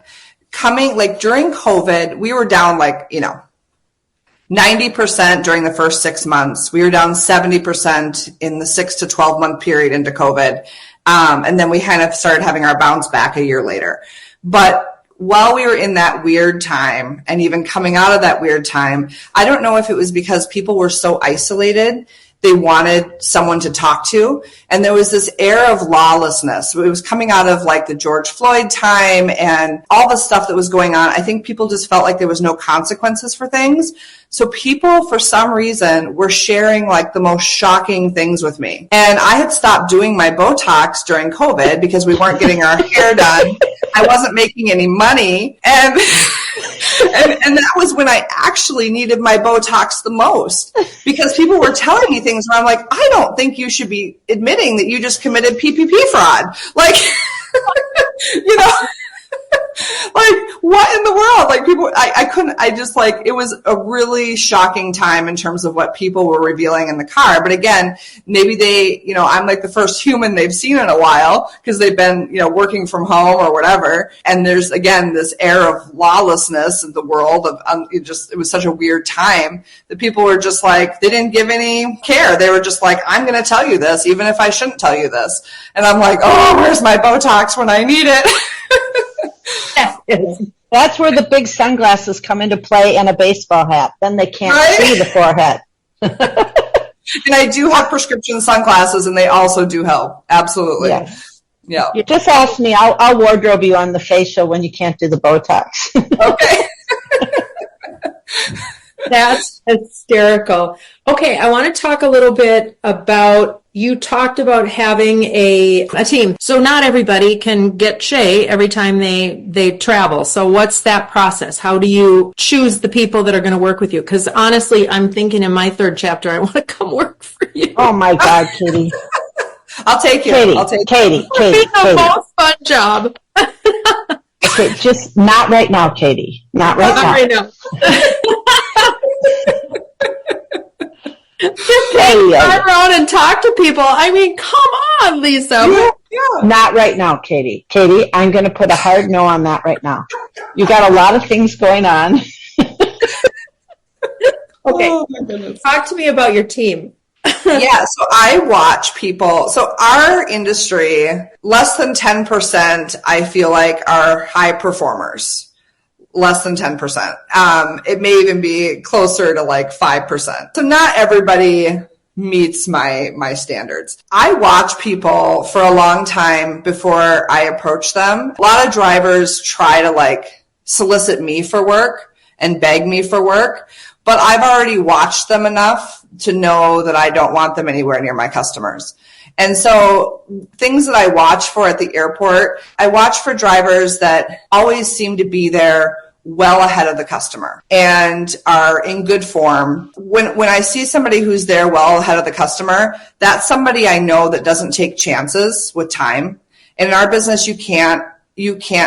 during COVID, we were down 90% during the first 6 months. We were down 70% in the 6 to 12 month period into COVID. And then we kind of started having our bounce back a year later. But while we were in that weird time, and even coming out of that weird time, I don't know if it was because people were so isolated, they wanted someone to talk to. And there was this air of lawlessness. It was coming out of the George Floyd time and all the stuff that was going on. I think people just felt like there was no consequences for things. So people, for some reason, were sharing the most shocking things with me. And I had stopped doing my Botox during COVID because we weren't getting our hair done. I wasn't making any money. And that was when I actually needed my Botox the most, because people were telling me things where I'm like, I don't think you should be admitting that you just committed PPP fraud. Like, what in the world? Like, people, I couldn't, I just like, it was a really shocking time in terms of what people were revealing in the car. But again, maybe they, I'm like the first human they've seen in a while because they've been, working from home or whatever. And there's, again, this air of lawlessness in the world of, it was such a weird time that people were just like, they didn't give any care. They were just like, I'm going to tell you this, even if I shouldn't tell you this. And I'm like, oh, where's my Botox when I need it? That's where the big sunglasses come into play and a baseball hat. Then they can't see the forehead. And I do have prescription sunglasses, and they also do help. Absolutely. Yes. Yeah. You just ask me. I'll wardrobe you on the facial when you can't do the Botox. Okay. That's hysterical. Okay, I want to talk a little bit about, you talked about having a team. So not everybody can get Chey every time they travel. So what's that process? How do you choose the people that are going to work with you? Because honestly, I'm thinking in my third chapter, I want to come work for you. Oh my God, Katie. I'll take you. Katie. The most fun job. Okay, just not right now, Katie. Not right now. Just drive around and talk to people. I mean, come on, Lisa. Yeah. Not right now, Katie. Katie, I'm going to put a hard no on that right now. You got a lot of things going on. Okay. Oh, my goodness. Talk to me about your team. Yeah, so I watch people. So our industry, less than 10%, I feel like, are high performers. Less than 10%. It may even be closer to like 5%. So not everybody meets my standards. I watch people for a long time before I approach them. A lot of drivers try to like solicit me for work and beg me for work, but I've already watched them enough to know that I don't want them anywhere near my customers. And so things that I watch for at the airport, I watch for drivers that always seem to be there well ahead of the customer and are in good form. When I see somebody who's there well ahead of the customer, that's somebody I know that doesn't take chances with time. And in our business, you can't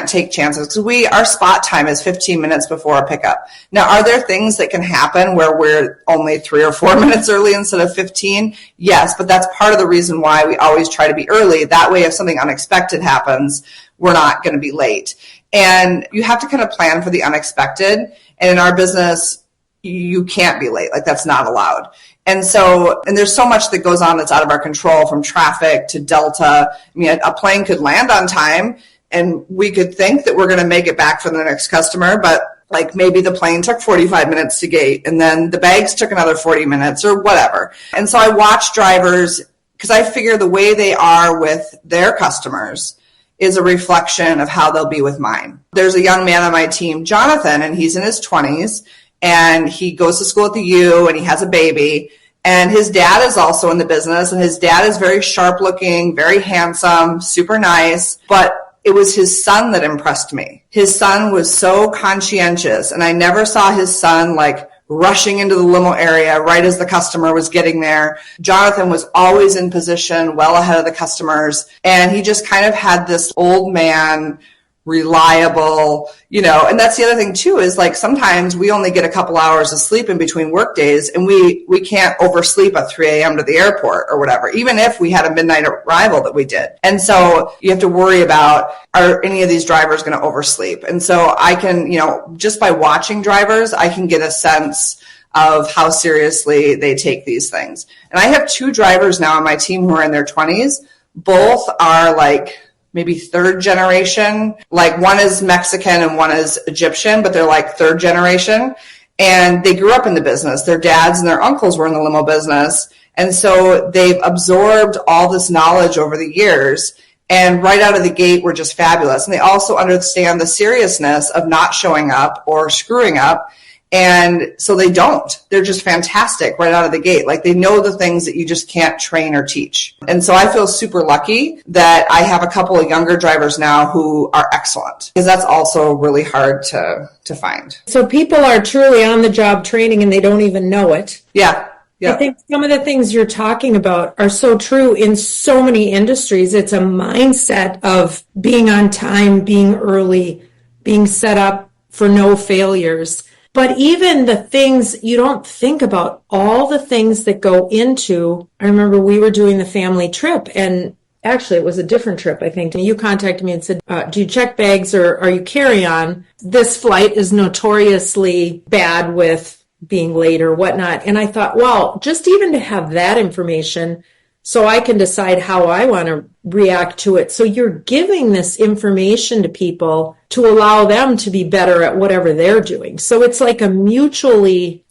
take chances because our spot time is 15 minutes before a pickup. Now, are there things that can happen where we're only 3 or 4 minutes early instead of 15? Yes, but that's part of the reason why we always try to be early. That way, if something unexpected happens, we're not going to be late. And you have to kind of plan for the unexpected. And in our business, you can't be late. Like, that's not allowed. And there's so much that goes on that's out of our control, from traffic to Delta. I mean, a plane could land on time and we could think that we're going to make it back for the next customer, but like maybe the plane took 45 minutes to gate and then the bags took another 40 minutes or whatever. And so I watch drivers because I figure the way they are with their customers is a reflection of how they'll be with mine. There's a young man on my team, Jonathan, and he's in his 20s, and he goes to school at the U, and he has a baby, and his dad is also in the business, and his dad is very sharp looking, very handsome, super nice, but it was his son that impressed me. His son was so conscientious, and I never saw his son like rushing into the limo area right as the customer was getting there. Jonathan was always in position well ahead of the customers, and he just kind of had this old man, reliable, and that's the other thing too, is like sometimes we only get a couple hours of sleep in between work days, and we can't oversleep at 3 a.m. to the airport or whatever, even if we had a midnight arrival that we did. And so you have to worry about, are any of these drivers going to oversleep? And so I can, just by watching drivers, I can get a sense of how seriously they take these things. And I have 2 drivers now on my team who are in their 20s. Both are like maybe 3rd generation. Like, one is Mexican and one is Egyptian, but they're like 3rd generation. And they grew up in the business. Their dads and their uncles were in the limo business. And so they've absorbed all this knowledge over the years. And right out of the gate, were just fabulous. And they also understand the seriousness of not showing up or screwing up. And so they don't. They're just fantastic right out of the gate. Like, they know the things that you just can't train or teach. And so I feel super lucky that I have a couple of younger drivers now who are excellent, because that's also really hard to find. So people are truly on the job training and they don't even know it. Yeah. I think some of the things you're talking about are so true in so many industries. It's a mindset of being on time, being early, being set up for no failures. But even the things you don't think about, all the things that go into, I remember we were doing the family trip, and actually it was a different trip, I think. And you contacted me and said, do you check bags or are you carry-on? This flight is notoriously bad with being late or whatnot. And I thought, well, just even to have that information so I can decide how I want to react to it. So you're giving this information to people to allow them to be better at whatever they're doing. So it's like a mutually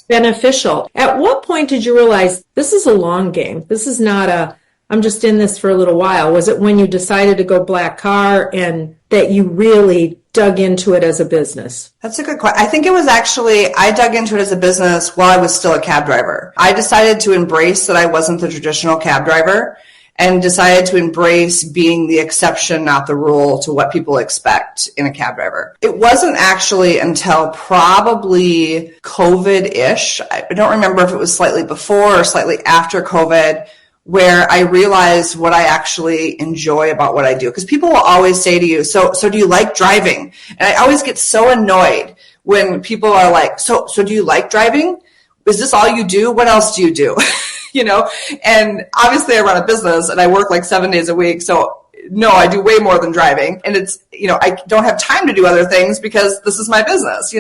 beneficial. At what point did you realize this is a long game? This is not I'm just in this for a little while. Was it when you decided to go black car and that you really dug into it as a business? That's a good question. I think it was actually, I dug into it as a business while I was still a cab driver. I decided to embrace that I wasn't the traditional cab driver and decided to embrace being the exception, not the rule, to what people expect in a cab driver. It wasn't actually until probably COVID-ish. I don't remember if it was slightly before or slightly after COVID, where I realized what I actually enjoy about what I do. Because people will always say to you, so do you like driving? And I always get so annoyed when people are like, so do you like driving? Is this all you do? What else do you do? And obviously I run a business and I work like 7 days a week. So no, I do way more than driving. And it's, I don't have time to do other things because this is my business,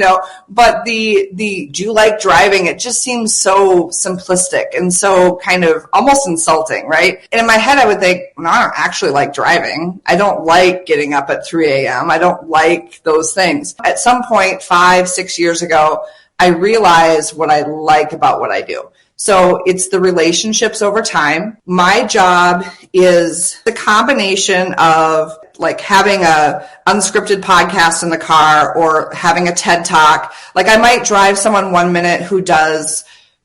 but the do you like driving? It just seems so simplistic and so kind of almost insulting, right? And in my head, I would think, no, I don't actually like driving. I don't like getting up at 3 a.m. I don't like those things. At some point, 5-6 years ago, I realized what I like about what I do. So it's the relationships over time. My job is the combination of like having a unscripted podcast in the car or having a TED Talk. Like I might drive someone 1 minute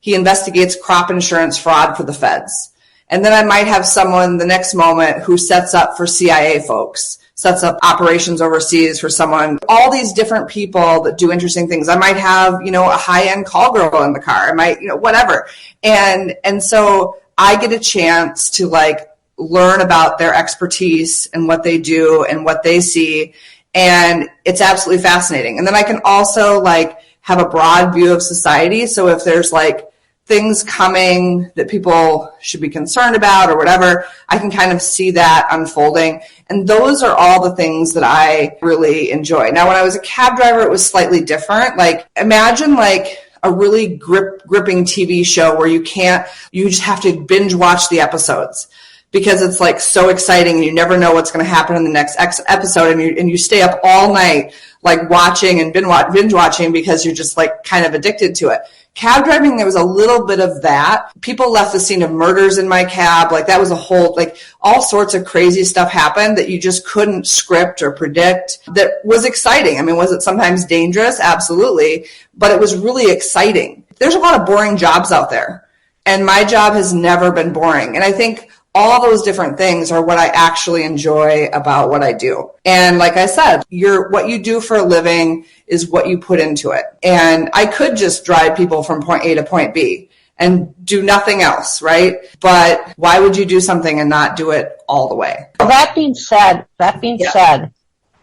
he investigates crop insurance fraud for the feds. And then I might have someone the next moment who sets up for CIA folks, sets up operations overseas for someone, all these different people that do interesting things. I might have, a high-end call girl in the car. I might, whatever. And so I get a chance to like learn about their expertise and what they do and what they see. And it's absolutely fascinating. And then I can also like have a broad view of society. So if there's like things coming that people should be concerned about or whatever, I can kind of see that unfolding. And those are all the things that I really enjoy. Now, when I was a cab driver, it was slightly different. Like imagine like a really gripping TV show where you just have to binge watch the episodes because it's like so exciting and you never know what's going to happen in the next episode and you stay up all night like watching and binge watching because you're just like kind of addicted to it. Cab driving, there was a little bit of that. People left the scene of murders in my cab. Like that was a whole, like all sorts of crazy stuff happened that you just couldn't script or predict. That was exciting. I mean, was it sometimes dangerous? Absolutely. But it was really exciting. There's a lot of boring jobs out there. And my job has never been boring. And I think all those different things are what I actually enjoy about what I do. And like I said, what you do for a living is what you put into it. And I could just drive people from point A to point B and do nothing else, right? But why would you do something and not do it all the way? Well, that being said,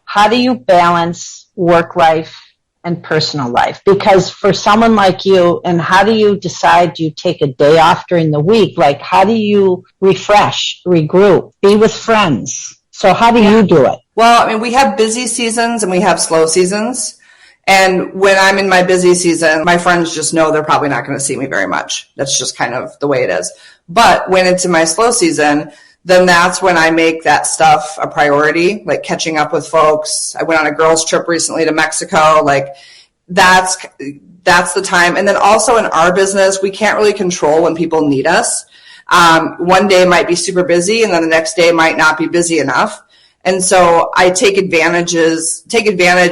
how do you balance work life and personal life? Because for someone like you, and how do you decide, do you take a day off during the week? Like, how do you refresh, regroup, be with friends? So how do you do it? Well, I mean, we have busy seasons and we have slow seasons. And when I'm in my busy season, my friends just know they're probably not going to see me very much. That's just kind of the way it is. But when it's in my slow season, then that's when I make that stuff a priority, like catching up with folks. I went on a girls' trip recently to Mexico. Like that's the time. And then also in our business, we can't really control when people need us. One day might be super busy and then the next day might not be busy enough. And so I take advantage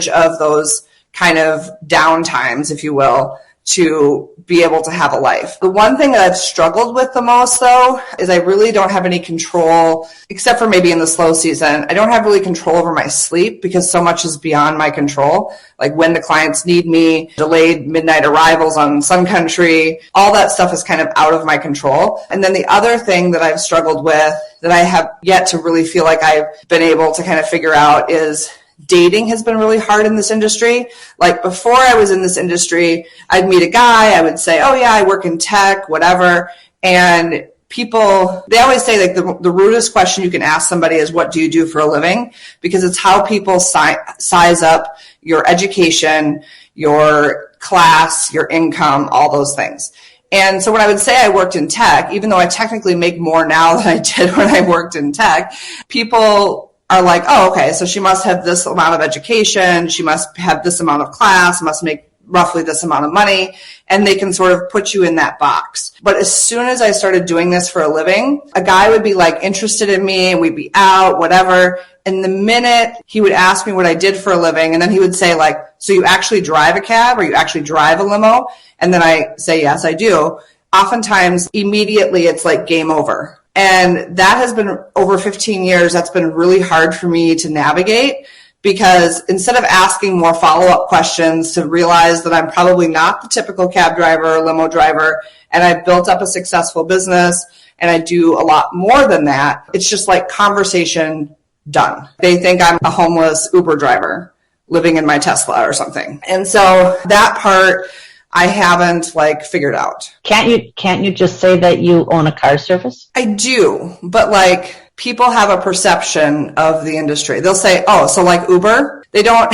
of those kind of down times, if you will, to be able to have a life. The one thing that I've struggled with the most, though, is I really don't have any control, except for maybe in the slow season. I don't have really control over my sleep because so much is beyond my control. Like when the clients need me, delayed midnight arrivals on Sun Country, all that stuff is kind of out of my control. And then the other thing that I've struggled with that I have yet to really feel like I've been able to kind of figure out is dating has been really hard in this industry. Like before I was in this industry, I'd meet a guy, I would say, oh yeah, I work in tech, whatever. And people, they always say like the rudest question you can ask somebody is, what do you do for a living? Because it's how people size up your education, your class, your income, all those things. And so when I would say I worked in tech, even though I technically make more now than I did when I worked in tech, people are like, oh, okay, so she must have this amount of education, she must have this amount of class, must make roughly this amount of money, and they can sort of put you in that box. But as soon as I started doing this for a living, a guy would be like interested in me and we'd be out, whatever. And the minute he would ask me what I did for a living, and then he would say like, so you actually drive a cab or you actually drive a limo? And then I say, yes, I do. Oftentimes, immediately it's like game over. And that has been over 15 years. That's been really hard for me to navigate, because instead of asking more follow-up questions to realize that I'm probably not the typical cab driver or limo driver, and I've built up a successful business and I do a lot more than that, it's just like conversation done. They think I'm a homeless Uber driver living in my Tesla or something. And so that part I haven't like figured out. Can't you just say that you own a car service? I do, but like people have a perception of the industry. They'll say, oh, so like Uber? They don't,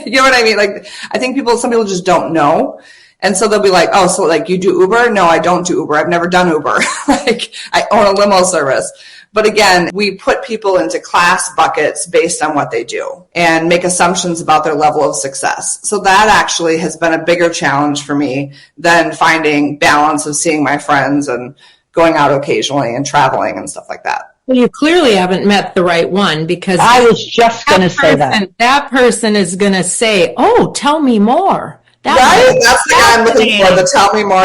you know what I mean? Like, I think some people just don't know. And so they'll be like, oh, so like you do Uber? No, I don't do Uber. I've never done Uber. Like I own a limo service. But again, we put people into class buckets based on what they do and make assumptions about their level of success. So that actually has been a bigger challenge for me than finding balance of seeing my friends and going out occasionally and traveling and stuff like that. Well, you clearly haven't met the right one, because I was just going to say that. That person is going to say, oh, tell me more. Right? That's the guy I'm looking for, the tell me more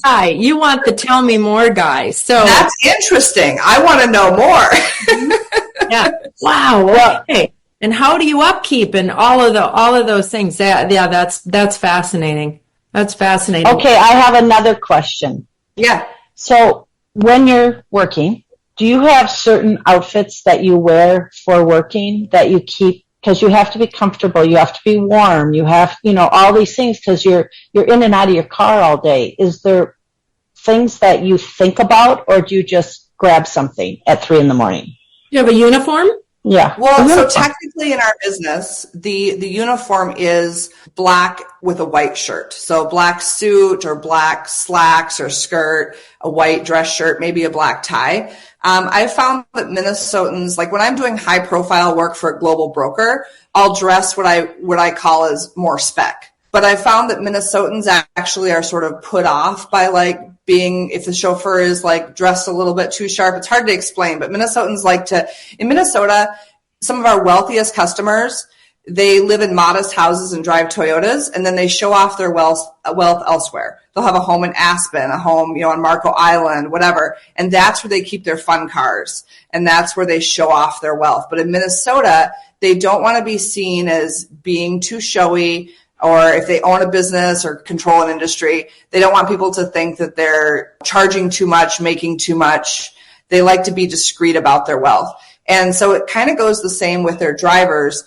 guy. You want the tell me more guy. So that's interesting. I want to know more. Yeah. Wow. Okay. And how do you upkeep and all of those things? Yeah, that's fascinating. That's fascinating. Okay, I have another question. Yeah. So when you're working, do you have certain outfits that you wear for working that you keep? Because you have to be comfortable, you have to be warm, you have, all these things, because you're in and out of your car all day. Is there things that you think about, or do you just grab something at 3 a.m? You have a uniform? Yeah. Well, so technically in our business, the uniform is black with a white shirt. So black suit or black slacks or skirt, a white dress shirt, maybe a black tie. I found that Minnesotans, like when I'm doing high profile work for a global broker, I'll dress what I call as more spec. But I found that Minnesotans actually are sort of put off by like being, if the chauffeur is like dressed a little bit too sharp. It's hard to explain, but Minnesotans like to, in Minnesota, some of our wealthiest customers, they live in modest houses and drive Toyotas, and then they show off their wealth elsewhere. They'll have a home in Aspen, a home, on Marco Island, whatever. And that's where they keep their fun cars. And that's where they show off their wealth. But in Minnesota, they don't want to be seen as being too showy, or if they own a business or control an industry, they don't want people to think that they're charging too much, making too much. They like to be discreet about their wealth. And so it kind of goes the same with their drivers.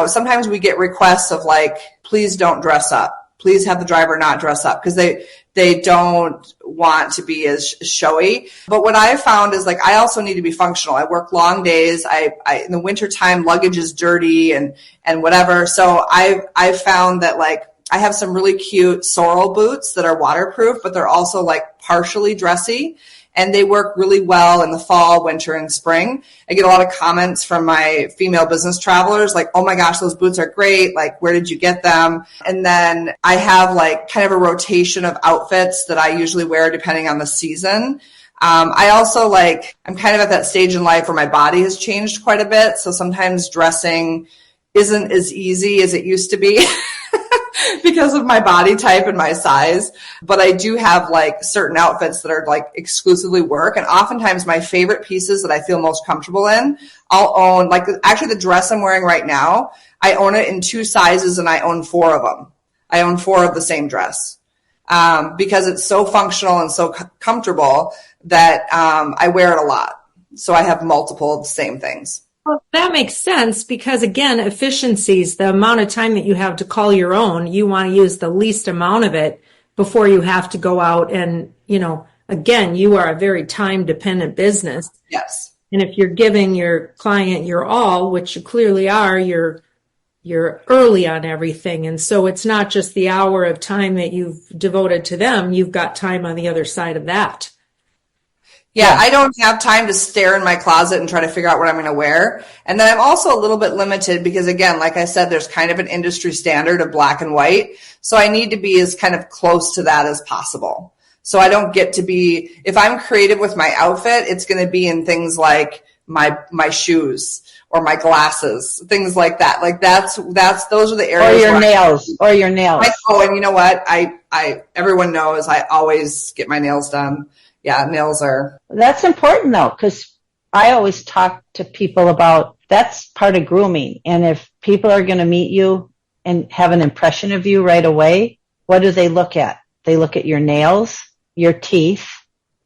Sometimes we get requests of like, please don't dress up. Please have the driver not dress up, because they don't want to be as showy. But what I found is like, I also need to be functional. I work long days. I in the wintertime, luggage is dirty and whatever. So I've found that like, I have some really cute sorrel boots that are waterproof, but they're also like partially dressy. And they work really well in the fall, winter, and spring. I get a lot of comments from my female business travelers like, oh my gosh, those boots are great. Like, where did you get them? And then I have like kind of a rotation of outfits that I usually wear depending on the season. I also I'm kind of at that stage in life where my body has changed quite a bit. So sometimes dressing isn't as easy as it used to be. Because of my body type and my size. But I do have like certain outfits that are like exclusively work. And oftentimes my favorite pieces that I feel most comfortable in, I'll own, like actually the dress I'm wearing right now, I own it in 2 sizes and I own 4 of them. I own 4 of the same dress. Because it's so functional and so comfortable that I wear it a lot. So I have multiple of the same things. Well, that makes sense because again, efficiencies, the amount of time that you have to call your own, you want to use the least amount of it before you have to go out and, again, you are a very time dependent business. Yes. And if you're giving your client your all, which you clearly are, you're early on everything. And so it's not just the hour of time that you've devoted to them, you've got time on the other side of that. Yeah, I don't have time to stare in my closet and try to figure out what I'm going to wear. And then I'm also a little bit limited because, again, like I said, there's kind of an industry standard of black and white. So I need to be as kind of close to that as possible. So I don't get to be, if I'm creative with my outfit, it's going to be in things like my shoes or my glasses, things like that. Like those are the areas. Or your nails. And you know what? Everyone knows I always get my nails done. Yeah, nails are. That's important though, because I always talk to people about that's part of grooming. And if people are going to meet you and have an impression of you right away, what do they look at? They look at your nails, your teeth,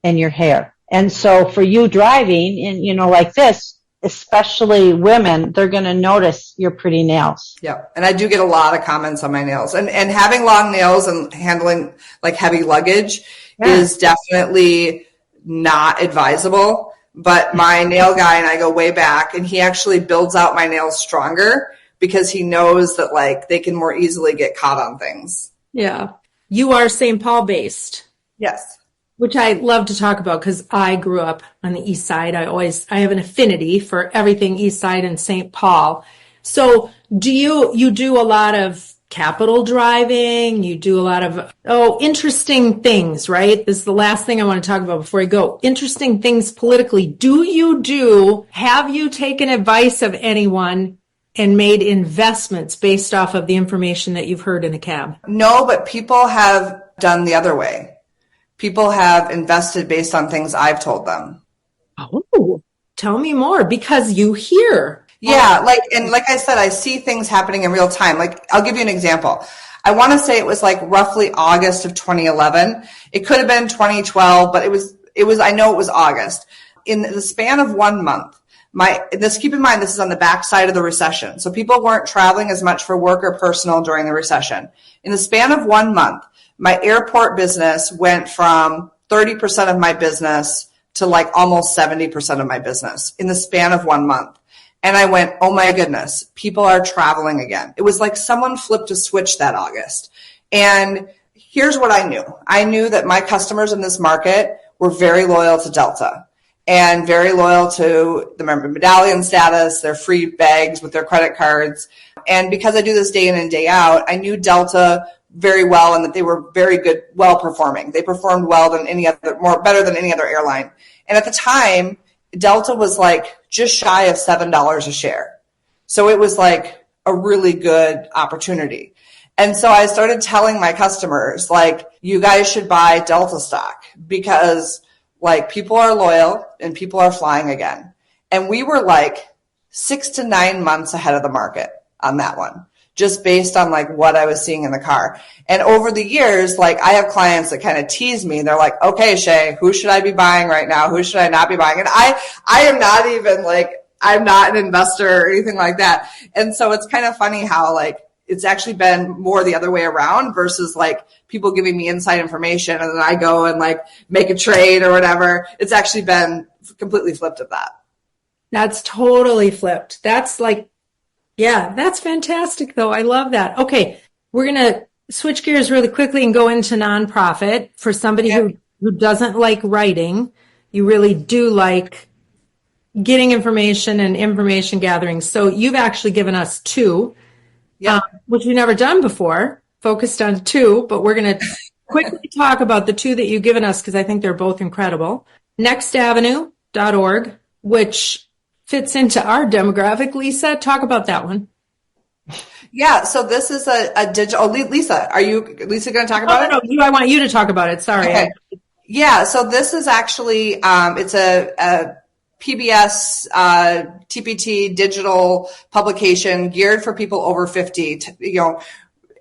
and your hair. And so for you driving and, like this, especially women, they're going to notice your pretty nails. Yeah. And I do get a lot of comments on my nails and having long nails and handling like heavy luggage is definitely not advisable. But my nail guy and I go way back and he actually builds out my nails stronger because he knows that like they can more easily get caught on things. Yeah. You are St. Paul based. Yes. Which I love to talk about because I grew up on the East Side. I have an affinity for everything East Side and St. Paul. So do you do a lot of capital driving? You do a lot of, interesting things, right? This is the last thing I want to talk about before I go. Interesting things politically. Have you taken advice of anyone and made investments based off of the information that you've heard in a cab? No, but people have done the other way. People have invested based on things I've told them. Oh, tell me more because you hear. Yeah, like I said, I see things happening in real time. Like, I'll give you an example. I want to say it was like roughly August of 2011. It could have been 2012, but it was, I know it was August. In the span of 1 month, keep in mind, this is on the backside of the recession. So people weren't traveling as much for work or personal during the recession. In the span of 1 month, my airport business went from 30% of my business to like almost 70% of my business in the span of 1 month. And I went, oh my goodness, people are traveling again. It was like someone flipped a switch that August. And here's what I knew. I knew that my customers in this market were very loyal to Delta and very loyal to the member medallion status, their free bags with their credit cards. And because I do this day in and day out, I knew Delta very well and that they were very good, well performing. They performed better than any other airline. And at the time, Delta was like just shy of $7 a share. So it was like a really good opportunity. And so I started telling my customers, like, you guys should buy Delta stock because like people are loyal and people are flying again. And we were like 6 to 9 months ahead of the market on that one, just based on like what I was seeing in the car. And over the years, like I have clients that kind of tease me. They're like, okay, Chey, who should I be buying right now? Who should I not be buying? And I am not even like, I'm not an investor or anything like that. And so it's kind of funny how like it's actually been more the other way around versus like people giving me inside information and then I go and like make a trade or whatever. It's actually been completely flipped of that. That's totally flipped. That's like, yeah, that's fantastic though. I love that. Okay. We're going to switch gears really quickly and go into nonprofit for somebody who doesn't like writing. You really do like getting information and information gathering. So you've actually given us two, which we've never done before, focused on two, but we're going to quickly talk about the two that you've given us because I think they're both incredible. Nextavenue.org, which fits into our demographic. Lisa, talk about that one. Yeah, so this is a digital. Lisa, are you going to talk about it? No, I want you to talk about it. Sorry. Okay. Yeah, so this is actually it's a PBS TPT digital publication geared for people over 50.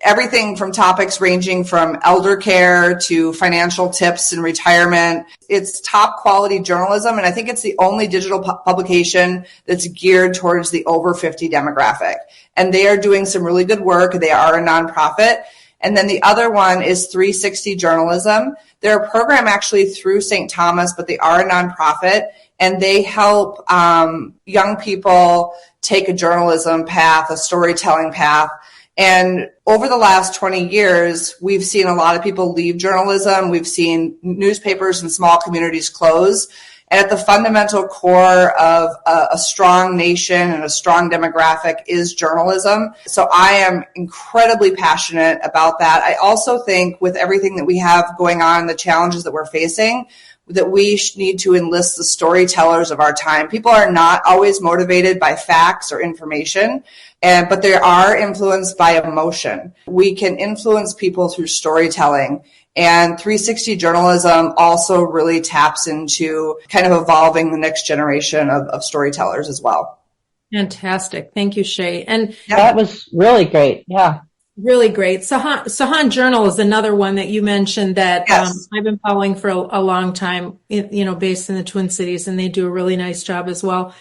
everything from topics ranging from elder care to financial tips and retirement. It's top quality journalism, and I think it's the only digital publication that's geared towards the over 50 demographic. And they are doing some really good work. They are a nonprofit. And then the other one is 360 Journalism. They're a program actually through St. Thomas, but they are a nonprofit, and they help young people take a journalism path, a storytelling path. And over the last 20 years, we've seen a lot of people leave journalism. We've seen newspapers in small communities close. And at the fundamental core of a strong nation and a strong demographic is journalism. So I am incredibly passionate about that. I also think with everything that we have going on, the challenges that we're facing, that we need to enlist the storytellers of our time. People are not always motivated by facts or information, but they are influenced by emotion. We can influence people through storytelling. And 360 Journalism also really taps into kind of evolving the next generation of storytellers as well. Fantastic. Thank you, Chey. And that was really great. Yeah. Really great. Sahan Journal is another one that you mentioned that Yes. I've been following for a long time, based in the Twin Cities, and they do a really nice job as well.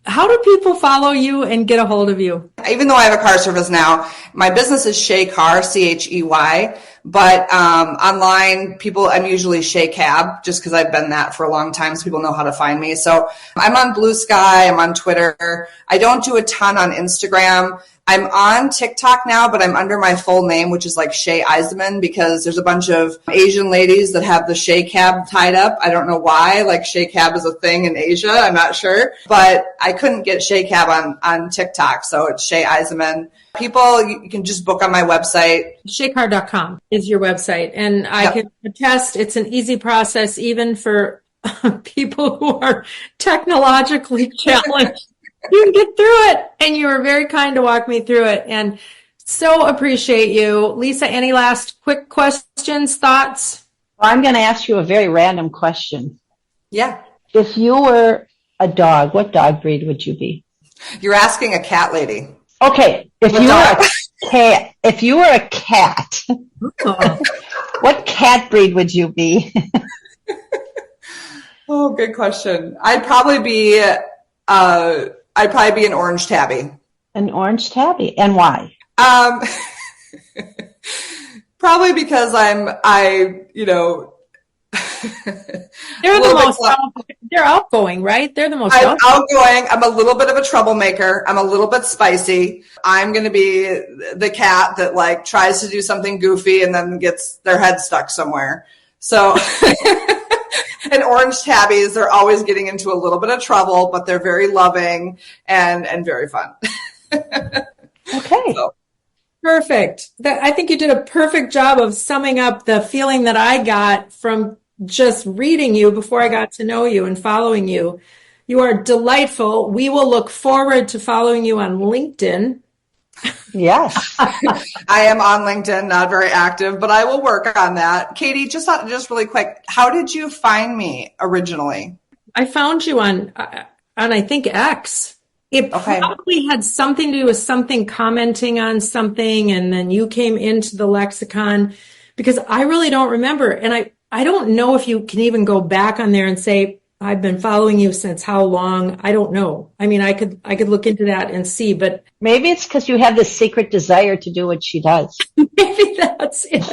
How do people follow you and get a hold of you? Even though I have a car service now, my business is Chey Car, Chey, but online, I'm usually Chey Cab, just because I've been that for a long time, so people know how to find me. So I'm on Blue Sky, I'm on Twitter. I don't do a ton on Instagram. I'm on TikTok now, but I'm under my full name, which is like Chey Eisenman, because there's a bunch of Asian ladies that have the Chey Cab tied up. I don't know why, like Chey Cab is a thing in Asia. I'm not sure, but I couldn't get Chey Cab on TikTok. So it's Chey Eisenman. People, you can just book on my website. Cheycar.com is your website. And I can attest it's an easy process, even for people who are technologically challenged. You can get through it, and you were very kind to walk me through it, and so appreciate you. Lisa, any last quick questions, thoughts? Well, I'm going to ask you a very random question. Yeah. If you were a dog, what dog breed would you be? You're asking a cat lady. Okay, if you were a cat, what cat breed would you be? Oh, good question. I'd probably be an orange tabby. An orange tabby, and why? Probably because they're outgoing, right? They're the most I'm outgoing. I'm a little bit of a troublemaker. I'm a little bit spicy. I'm going to be the cat that tries to do something goofy and then gets their head stuck somewhere. So, and orange tabbies, they're always getting into a little bit of trouble, but they're very loving and very fun. Okay. So. Perfect. I think you did a perfect job of summing up the feeling that I got from just reading you before I got to know you and following you. You are delightful. We will look forward to following you on LinkedIn. Yes. I am on LinkedIn, not very active, but I will work on that. Katie, just really quick, how did you find me originally? I found you on I think X. It probably had something to do with something commenting on something, and then you came into the lexicon, because I really don't remember. And I don't know if you can even go back on there and say, I've been following you since how long? I don't know. I mean, I could look into that and see, but maybe it's because you have this secret desire to do what she does. Maybe that's it.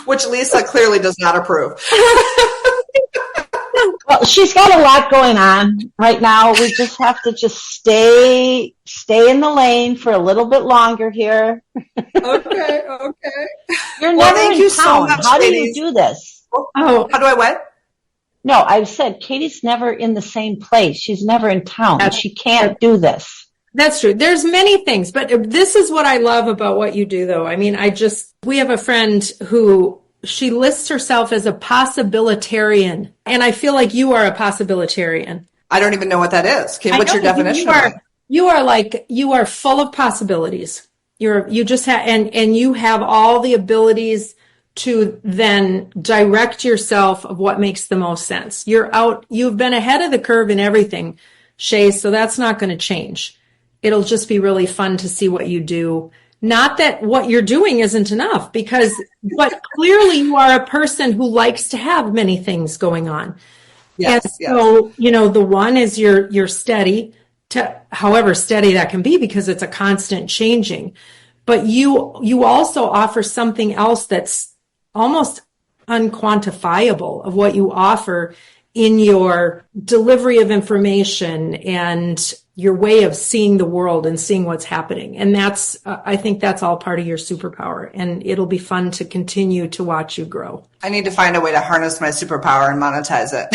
Which Lisa clearly does not approve. Well, she's got a lot going on right now. We just have to stay in the lane for a little bit longer here. Okay. You're never in town. So much, how ladies. Do you do this? Oh, how do I what? No, I said Katie's never in the same place. She's never in town. She can't do this. That's true. There's many things, but this is what I love about what you do, though. I mean, we have a friend who she lists herself as a possibilitarian, and I feel like you are a possibilitarian. I don't even know what that is. Okay, what's your definition of that? You are full of possibilities. You just have, and you have all the abilities to then direct yourself of what makes the most sense. You've been ahead of the curve in everything, Chey, so that's not going to change. it'll just be really fun to see what you do. Not that what you're doing isn't enough, but clearly you are a person who likes to have many things going on. Yes, And so, the one is you're steady, to however steady that can be, because it's a constant changing. But you also offer something else that's almost unquantifiable of what you offer in your delivery of information and your way of seeing the world and seeing what's happening. And that's, I think that's all part of your superpower. And it'll be fun to continue to watch you grow. I need to find a way to harness my superpower and monetize it.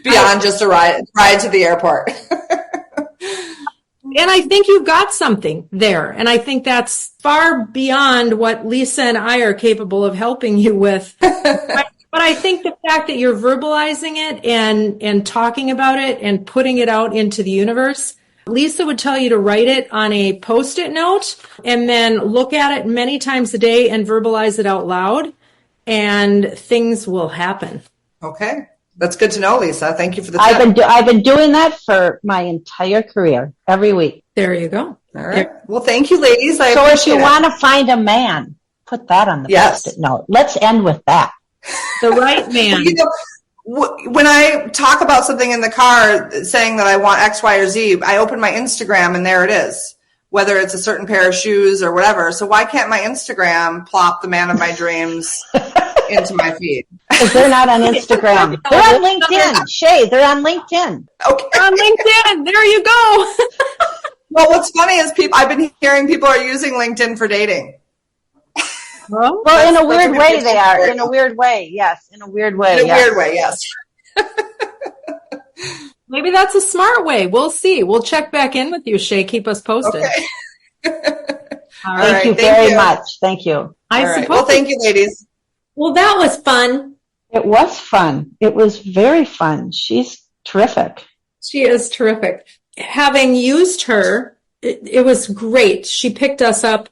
Beyond just a ride to the airport. And I think you've got something there. And I think that's far beyond what Lisa and I are capable of helping you with. But I think the fact that you're verbalizing it and talking about it and putting it out into the universe, Lisa would tell you to write it on a Post-it note and then look at it many times a day and verbalize it out loud, and things will happen. Okay. That's good to know, Lisa. Thank you for the tip. I've been doing that for my entire career, every week. There you go. All right. Well, thank you, ladies. So if you want to find a man, put that on the Post-it note. Let's end with that. The right man. When I talk about something in the car saying that I want X, Y, or Z, I open my Instagram and there it is, whether it's a certain pair of shoes or whatever. So why can't my Instagram plop the man of my dreams into my feed? Because they're not on Instagram. They're on LinkedIn. Chey, they're on LinkedIn. Okay. On LinkedIn. There you go. Well, what's funny is I've been hearing people are using LinkedIn for dating. Well, in a weird way they are. In a weird way, yes. In a weird way, yes. Maybe that's a smart way. We'll see. We'll check back in with you, Chey. Keep us posted. Okay. Thank you very much. Thank you. Well, thank you, ladies. Well, that was fun. It was fun. It was very fun. She's terrific. She is terrific. Having used her, it was great. She picked us up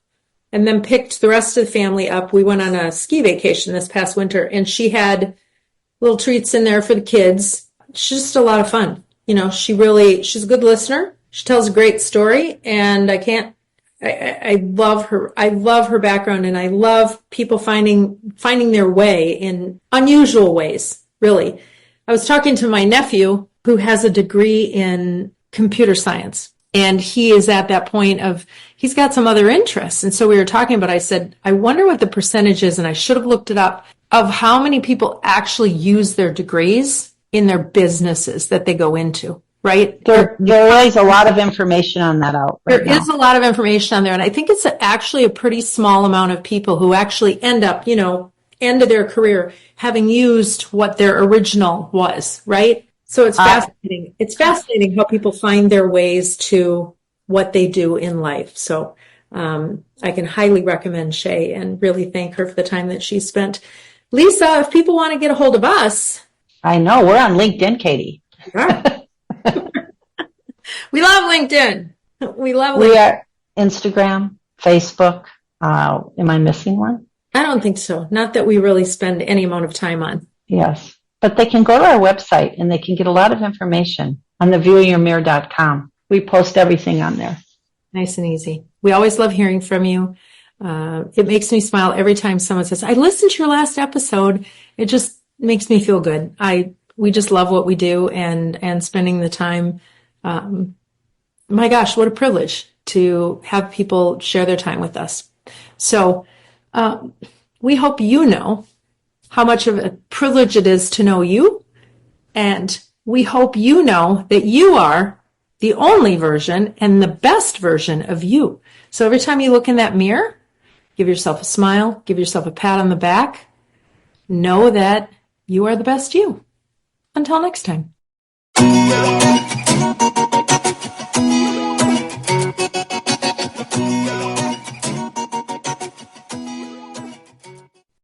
and then picked the rest of the family up. We went on a ski vacation this past winter, and she had little treats in there for the kids. She's just a lot of fun. She's a good listener. She tells a great story, and I love her. I love her background, and I love people finding their way in unusual ways, really. I was talking to my nephew who has a degree in computer science. And he is at that point of, he's got some other interests. And so we were talking about, I said, I wonder what the percentage is, and I should have looked it up, of how many people actually use their degrees in their businesses that they go into, right? There is a lot of information on that out right now. There is a lot of information on there. And I think it's actually a pretty small amount of people who actually end up, end of their career having used what their original was, right? So it's fascinating. It's fascinating how people find their ways to what they do in life. So I can highly recommend Chey and really thank her for the time that she spent. Lisa, if people want to get a hold of us. I know. We're on LinkedIn, Katie. Yeah. We love LinkedIn. We are Instagram, Facebook. Am I missing one? I don't think so. Not that we really spend any amount of time on. Yes. But they can go to our website and they can get a lot of information on theviewofyourmirror.com. We post everything on there. Nice and easy. We always love hearing from you. It makes me smile every time someone says, I listened to your last episode. It just makes me feel good. We just love what we do and spending the time. My gosh, what a privilege to have people share their time with us. So we hope you know how much of a privilege it is to know you. And we hope you know that you are the only version and the best version of you. So every time you look in that mirror, give yourself a smile, give yourself a pat on the back. Know that you are the best you. Until next time.